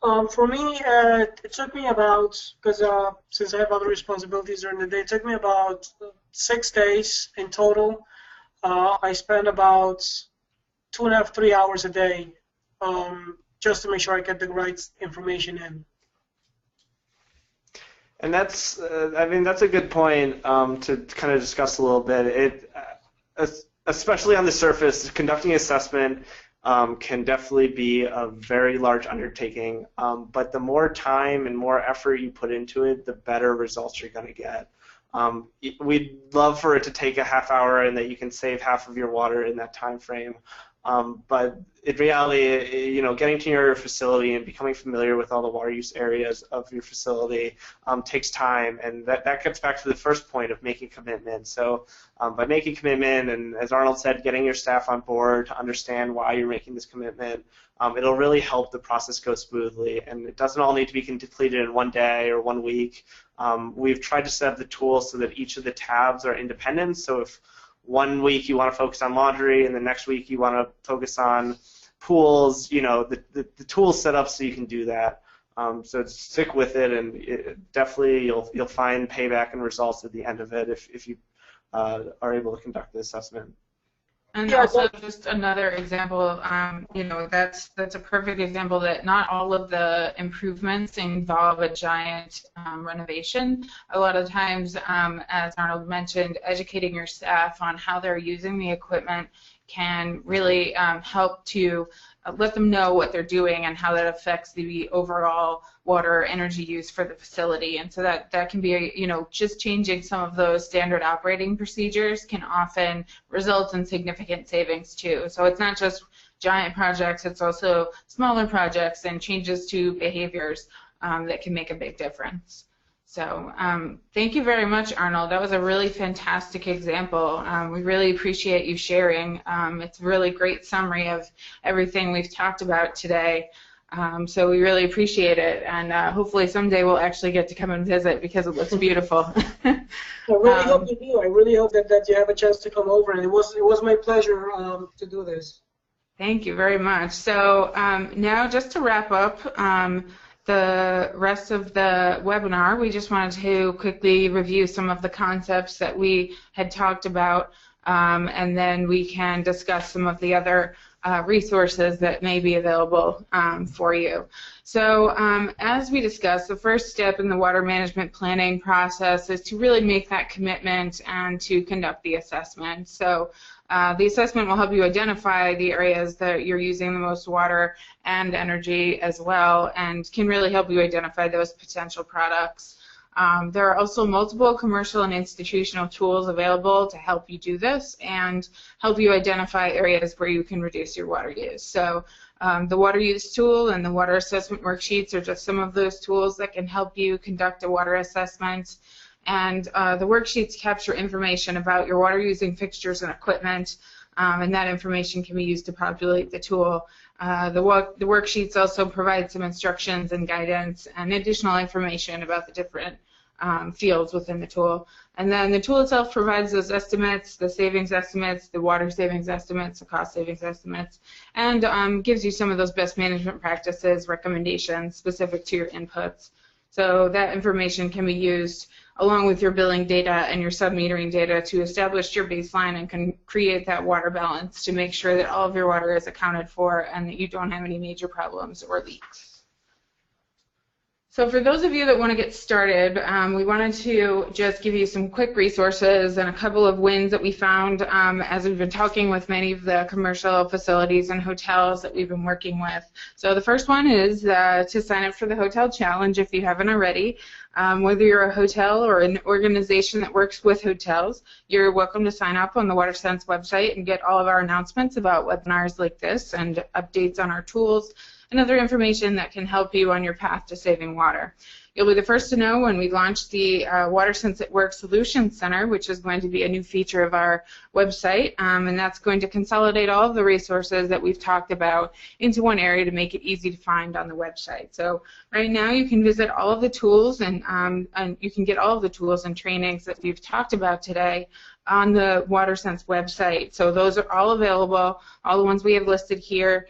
For me, it took me about, because since I have other responsibilities during the day, it took me about 6 days in total. I spent about 2.5, 3 hours a day just to make sure I get the right information in.
And that's, that's a good point to kind of discuss a little bit. Especially on the surface, conducting assessment can definitely be a very large undertaking, but the more time and more effort you put into it, the better results you're going to get. We'd love for it to take a half hour and that you can save half of your water in that time frame. But in reality, getting to your facility and becoming familiar with all the water use areas of your facility takes time, and that gets back to the first point of making commitment. So by making commitment, and as Arnold said, getting your staff on board to understand why you're making this commitment, it'll really help the process go smoothly, and it doesn't all need to be completed in one day or 1 week. We've tried to set up the tool so that each of the tabs are independent, so if 1 week you want to focus on laundry and the next week you want to focus on pools, the tool's set up so you can do that. So stick with it, and definitely you'll find payback and results at the end of it if you are able to conduct the assessment.
And also, just another example, that's a perfect example that not all of the improvements involve a giant renovation. A lot of times, as Arnold mentioned, educating your staff on how they're using the equipment can really help to let them know what they're doing and how that affects the overall water energy use for the facility. And so that can be, just changing some of those standard operating procedures can often result in significant savings too. So it's not just giant projects, it's also smaller projects and changes to behaviors that can make a big difference. So thank you very much, Arnold. That was a really fantastic example. We really appreciate you sharing. It's a really great summary of everything we've talked about today. So we really appreciate it, and hopefully someday we'll actually get to come and visit because it looks beautiful.
I really hope you do. I really hope that you have a chance to come over, and it was my pleasure to do this.
Thank you very much. So now just to wrap up the rest of the webinar, we just wanted to quickly review some of the concepts that we had talked about, and then we can discuss some of the other resources that may be available for you. So as we discussed, the first step in the water management planning process is to really make that commitment and to conduct the assessment. So The assessment will help you identify the areas that you're using the most water and energy as well, and can really help you identify those potential products. There are also multiple commercial and institutional tools available to help you do this and help you identify areas where you can reduce your water use. So the WaterUSE Tool and the water assessment worksheets are just some of those tools that can help you conduct a water assessment. And the worksheets capture information about your water using fixtures and equipment, and that information can be used to populate the tool. The worksheets also provide some instructions and guidance and additional information about the different fields within the tool. And then the tool itself provides those estimates, the savings estimates, the water savings estimates, the cost savings estimates, and gives you some of those best management practices, recommendations specific to your inputs. So that information can be used along with your billing data and your sub-metering data to establish your baseline and can create that water balance to make sure that all of your water is accounted for and that you don't have any major problems or leaks. So for those of you that want to get started, we wanted to just give you some quick resources and a couple of wins that we found as we've been talking with many of the commercial facilities and hotels that we've been working with. So the first one is to sign up for the Hotel Challenge if you haven't already. Whether you're a hotel or an organization that works with hotels, you're welcome to sign up on the WaterSense website and get all of our announcements about webinars like this and updates on our tools and other information that can help you on your path to saving water. You'll be the first to know when we launch the WaterSense at Work Solutions Center, which is going to be a new feature of our website, and that's going to consolidate all of the resources that we've talked about into one area to make it easy to find on the website. So right now you can visit all of the tools and you can get all of the tools and trainings that we've talked about today on the WaterSense website. So those are all available, all the ones we have listed here.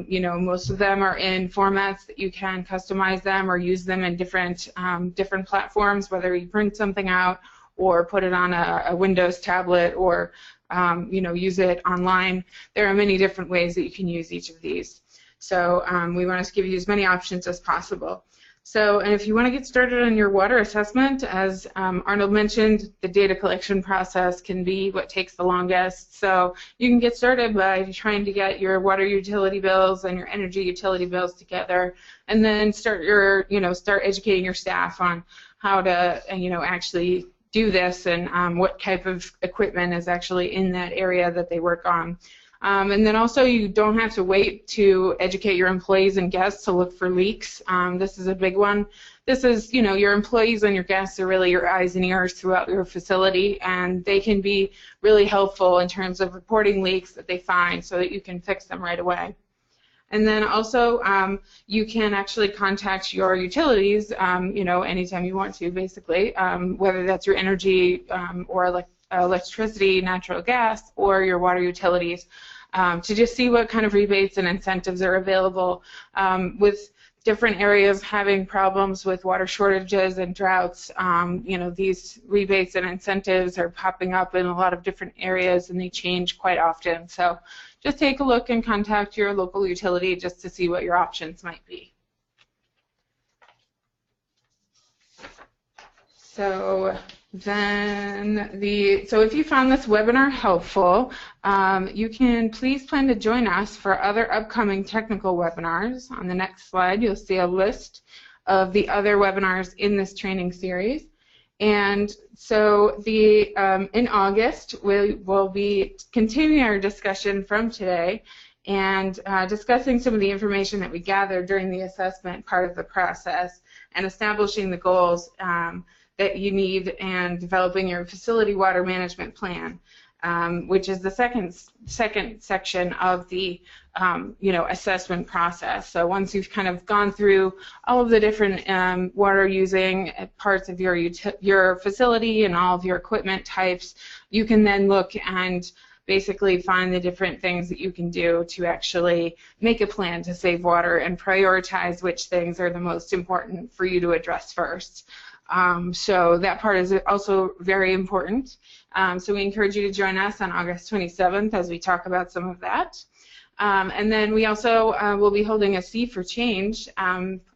You know, most of them are in formats that you can customize them or use them in different platforms, whether you print something out or put it on a Windows tablet or you know, use it online. There are many different ways that you can use each of these. So we want to give you as many options as possible. So, and if you want to get started on your water assessment, as Arnold mentioned, the data collection process can be what takes the longest. So you can get started by trying to get your water utility bills and your energy utility bills together, and then start educating your staff on how to, actually do this and what type of equipment is actually in that area that they work on. And then also you don't have to wait to educate your employees and guests to look for leaks. This is a big one. This is, your employees and your guests are really your eyes and ears throughout your facility, and they can be really helpful in terms of reporting leaks that they find so that you can fix them right away. And then also you can actually contact your utilities, anytime you want to, basically, whether that's your energy or electricity, natural gas, or your water utilities, to just see what kind of rebates and incentives are available. With different areas having problems with water shortages and droughts, these rebates and incentives are popping up in a lot of different areas, and they change quite often. So just take a look and contact your local utility just to see what your options might be. So if you found this webinar helpful, you can please plan to join us for other upcoming technical webinars. On the next slide, you'll see a list of the other webinars in this training series. And so in August, we will be continuing our discussion from today and discussing some of the information that we gathered during the assessment part of the process and establishing the goals that you need and developing your facility water management plan, which is the second section of the assessment process. So once you've kind of gone through all of the different water using parts of your facility and all of your equipment types, you can then look and basically find the different things that you can do to actually make a plan to save water and prioritize which things are the most important for you to address first. So that part is also very important. So we encourage you to join us on August 27th as we talk about some of that. And then we also will be holding a C for Change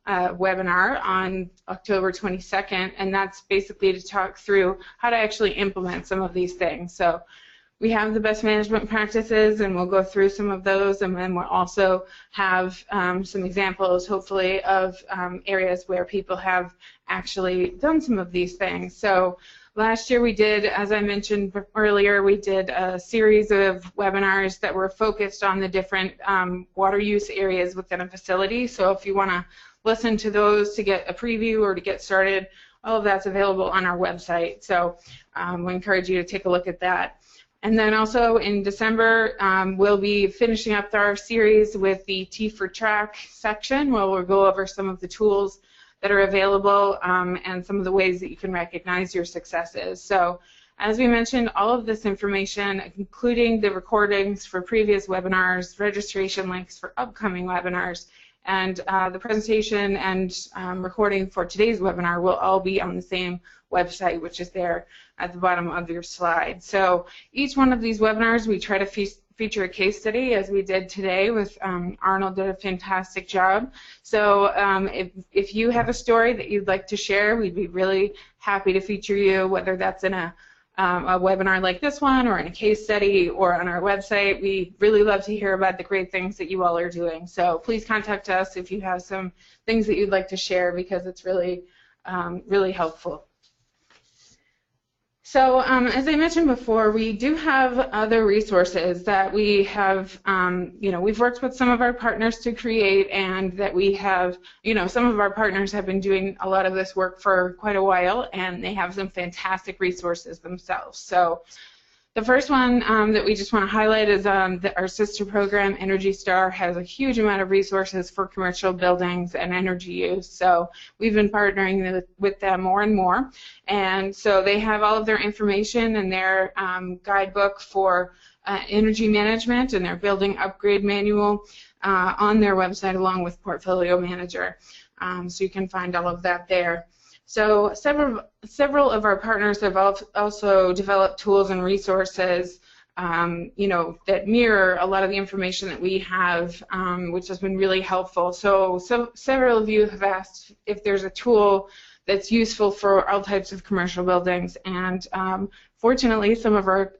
webinar on October 22nd, and that's basically to talk through how to actually implement some of these things. So we have the best management practices, and we'll go through some of those, and then we'll also have some examples, hopefully, of areas where people have actually done some of these things. So last year we did, as I mentioned earlier, we did a series of webinars that were focused on the different water use areas within a facility. So if you want to listen to those to get a preview or to get started, all of that's available on our website. So we encourage you to take a look at that. And then also in December, we'll be finishing up our series with the T for Track section, where we'll go over some of the tools that are available and some of the ways that you can recognize your successes. So as we mentioned, all of this information, including the recordings for previous webinars, registration links for upcoming webinars, and the presentation and recording for today's webinar will all be on the same website, which is there at the bottom of your slide. So each one of these webinars, we try to feature a case study, as we did today with Arnold did a fantastic job. So if you have a story that you'd like to share, we'd be really happy to feature you, whether that's in a webinar like this one or in a case study or on our website. We really love to hear about the great things that you all are doing. So please contact us if you have some things that you'd like to share, because it's really, really helpful. So as I mentioned before, we do have other resources that we have, we've worked with some of our partners to create, and that we have, some of our partners have been doing a lot of this work for quite a while, and they have some fantastic resources themselves. So the first one that we just want to highlight is that our sister program, Energy Star, has a huge amount of resources for commercial buildings and energy use. So we've been partnering with them more and more. And so they have all of their information in their guidebook for energy management and their building upgrade manual on their website, along with Portfolio Manager. So you can find all of that there. So several of our partners have also developed tools and resources, that mirror a lot of the information that we have, which has been really helpful. So several of you have asked if there's a tool that's useful for all types of commercial buildings, and fortunately, some of our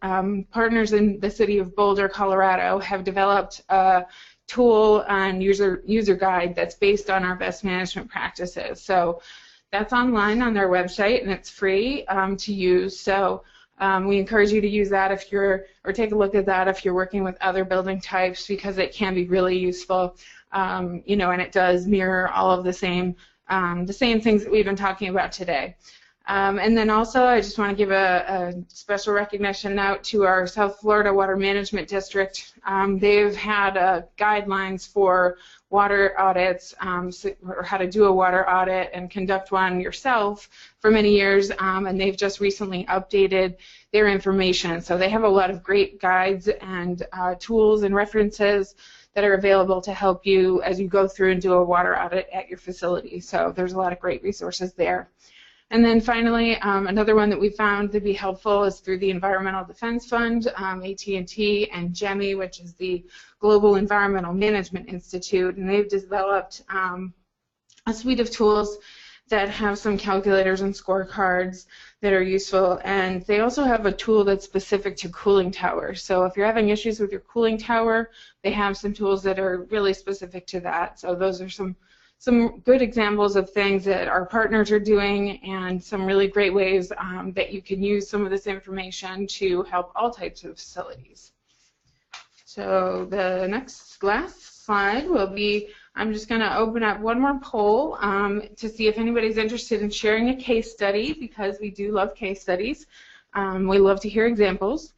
partners in the city of Boulder, Colorado, have developed a tool and user guide that's based on our best management practices. So that's online on their website, and it's free to use. So we encourage you to use that or take a look at that if you're working with other building types, because it can be really useful, and it does mirror all of the same things that we've been talking about today. And then also, I just want to give a special recognition out to our South Florida Water Management District. They've had guidelines for water audits, or how to do a water audit and conduct one yourself for many years, and they've just recently updated their information. So they have a lot of great guides and tools and references that are available to help you as you go through and do a water audit at your facility. So there's a lot of great resources there. And then finally, another one that we found to be helpful is through the Environmental Defense Fund, AT&T, and GEMI, which is the Global Environmental Management Institute, and they've developed a suite of tools that have some calculators and scorecards that are useful, and they also have a tool that's specific to cooling towers. So if you're having issues with your cooling tower, they have some tools that are really specific to that. So those are some good examples of things that our partners are doing, and some really great ways that you can use some of this information to help all types of facilities. So the last slide will be, I'm just going to open up one more poll to see if anybody's interested in sharing a case study, because we do love case studies. We love to hear examples.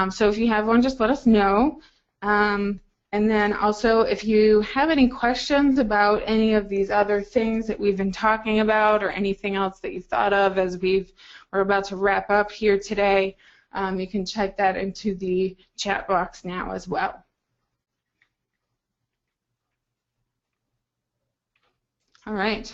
So if you have one, just let us know. And then also, if you have any questions about any of these other things that we've been talking about, or anything else that you've thought of as we're about to wrap up here today, you can type that into the chat box now as well. All right.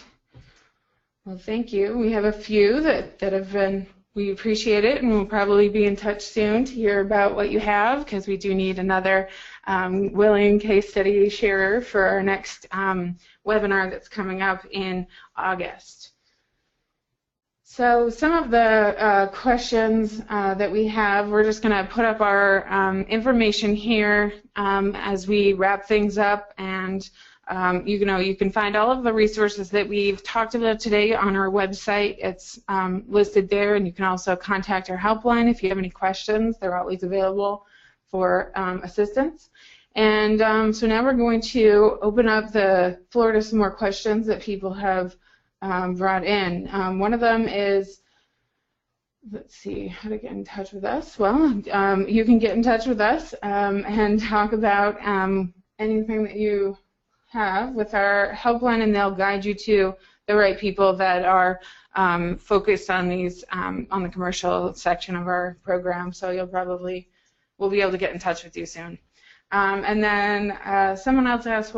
Well, thank you. We have a few that have been, we appreciate it, and we'll probably be in touch soon to hear about what you have, because we do need another willing case study sharer for our next webinar that's coming up in August. So some of the questions that we have, we're just going to put up our information here as we wrap things up, and you can find all of the resources that we've talked about today on our website. It's listed there, and you can also contact our helpline if you have any questions. They're always available for assistance. And so now we're going to open up the floor to some more questions that people have brought in. One of them is, let's see, how to get in touch with us. Well, you can get in touch with us and talk about anything that you have with our helpline, and they'll guide you to the right people that are focused on these on the commercial section of our program. So we'll be able to get in touch with you soon. And then someone else asked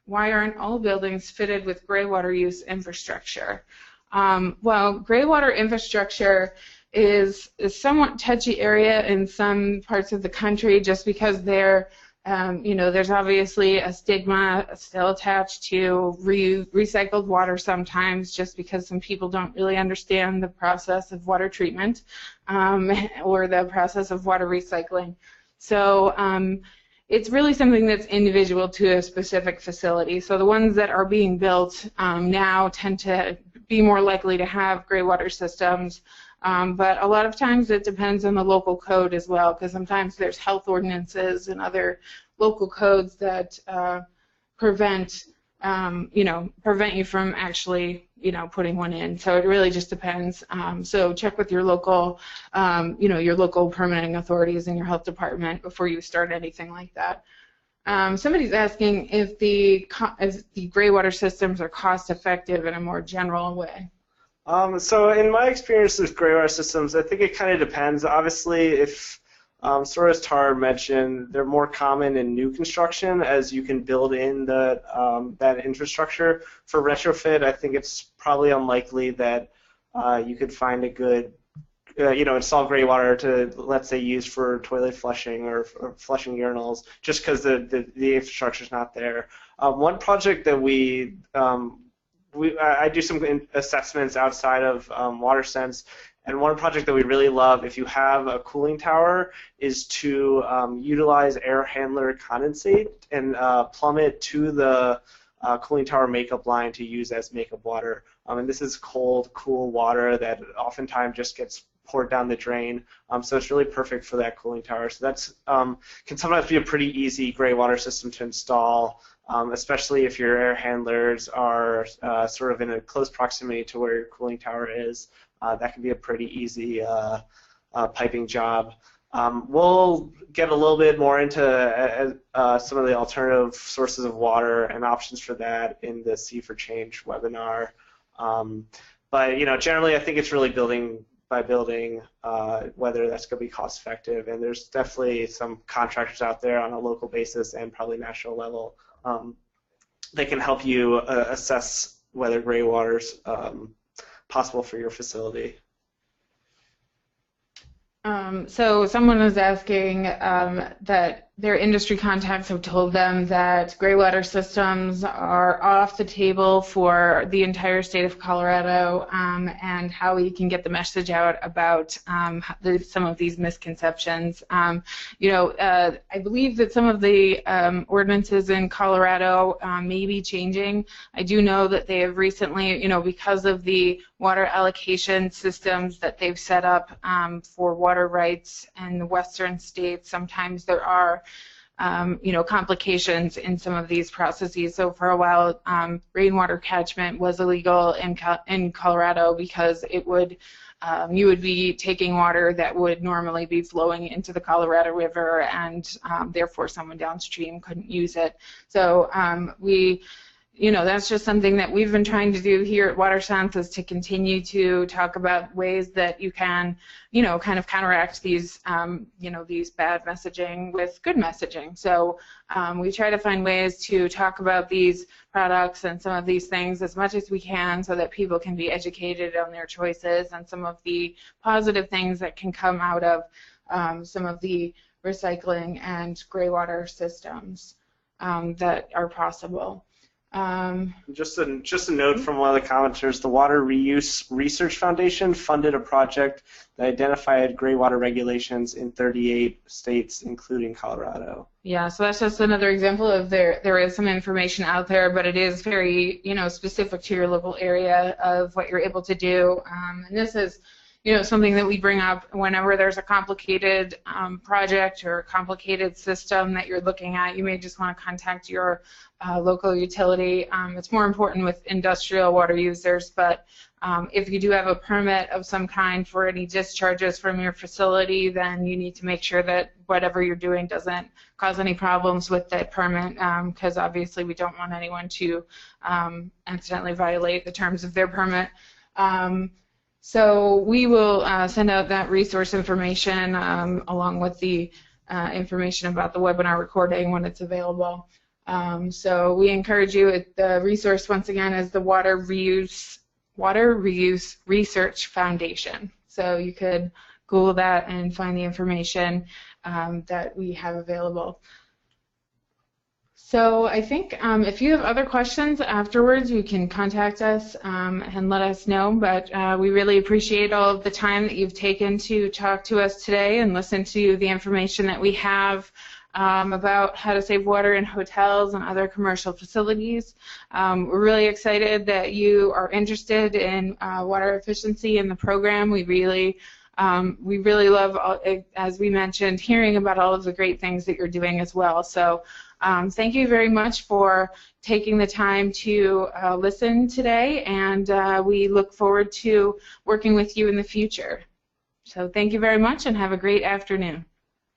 why aren't all buildings fitted with gray water use infrastructure? Well, gray water infrastructure is a somewhat touchy area in some parts of the country, just because there's obviously a stigma still attached to recycled water sometimes, just because some people don't really understand the process of water treatment or the process of water recycling. So it's really something that's individual to a specific facility. So the ones that are being built now tend to be more likely to have gray water systems, but a lot of times it depends on the local code as well, because sometimes there's health ordinances and other local codes that prevent you from actually putting one in. So it really just depends. So check with your local permitting authorities and your health department before you start anything like that. Somebody's asking if the gray water systems are cost effective in a more general way.
So in my experience with gray water systems, I think it kind of depends. Obviously, if sort of as Tara mentioned, they're more common in new construction, as you can build in that infrastructure. For retrofit, I think it's probably unlikely that you could find a good, install gray water to, let's say, use for toilet flushing or flushing urinals, just because the infrastructure's not there. One project that I do some assessments outside of WaterSense. And one project that we really love, if you have a cooling tower, is to utilize air handler condensate and plumb it to the cooling tower makeup line to use as makeup water. And this is cold, cool water that oftentimes just gets poured down the drain. So it's really perfect for that cooling tower. So that's can sometimes be a pretty easy gray water system to install, especially if your air handlers are sort of in a close proximity to where your cooling tower is. That can be a pretty easy piping job. We'll get a little bit more into some of the alternative sources of water and options for that in the C for Change webinar. But generally, I think it's really building by building whether that's going to be cost effective. And there's definitely some contractors out there on a local basis and probably national level that can help you assess whether gray water's possible for your facility.
So someone was asking that their industry contacts have told them that gray water systems are off the table for the entire state of Colorado, and how we can get the message out about some of these misconceptions. I believe that some of the ordinances in Colorado may be changing. I do know that they have recently, because of the water allocation systems that they've set up for water rights in the western states, sometimes there are complications in some of these processes. So for a while, rainwater catchment was illegal in Colorado because it would you would be taking water that would normally be flowing into the Colorado River, and therefore someone downstream couldn't use it. So that's just something that we've been trying to do here at WaterSense, is to continue to talk about ways that you can, kind of counteract these, these bad messaging with good messaging. So we try to find ways to talk about these products and some of these things as much as we can, so that people can be educated on their choices and some of the positive things that can come out of some of the recycling and gray water systems that are possible.
Just a note from one of the commenters, the Water Reuse Research Foundation funded a project that identified gray water regulations in 38 states, including Colorado.
Yeah, so that's just another example of there is some information out there, but it is very, specific to your local area of what you're able to do. And this is, something that we bring up whenever there's a complicated project or a complicated system that you're looking at. You may just want to contact your local utility. It's more important with industrial water users, but if you do have a permit of some kind for any discharges from your facility, then you need to make sure that whatever you're doing doesn't cause any problems with that permit, because obviously we don't want anyone to accidentally violate the terms of their permit. So we will send out that resource information along with the information about the webinar recording when it's available. So we encourage you, the resource once again is the Water Reuse Research Foundation. So you could Google that and find the information that we have available. So I think if you have other questions afterwards, you can contact us and let us know. But we really appreciate all of the time that you've taken to talk to us today and listen to the information that we have about how to save water in hotels and other commercial facilities. We're really excited that you are interested in water efficiency in the program. We really love, as we mentioned, hearing about all of the great things that you're doing as well. So thank you very much for taking the time to listen today, and we look forward to working with you in the future. So thank you very much and have a great afternoon.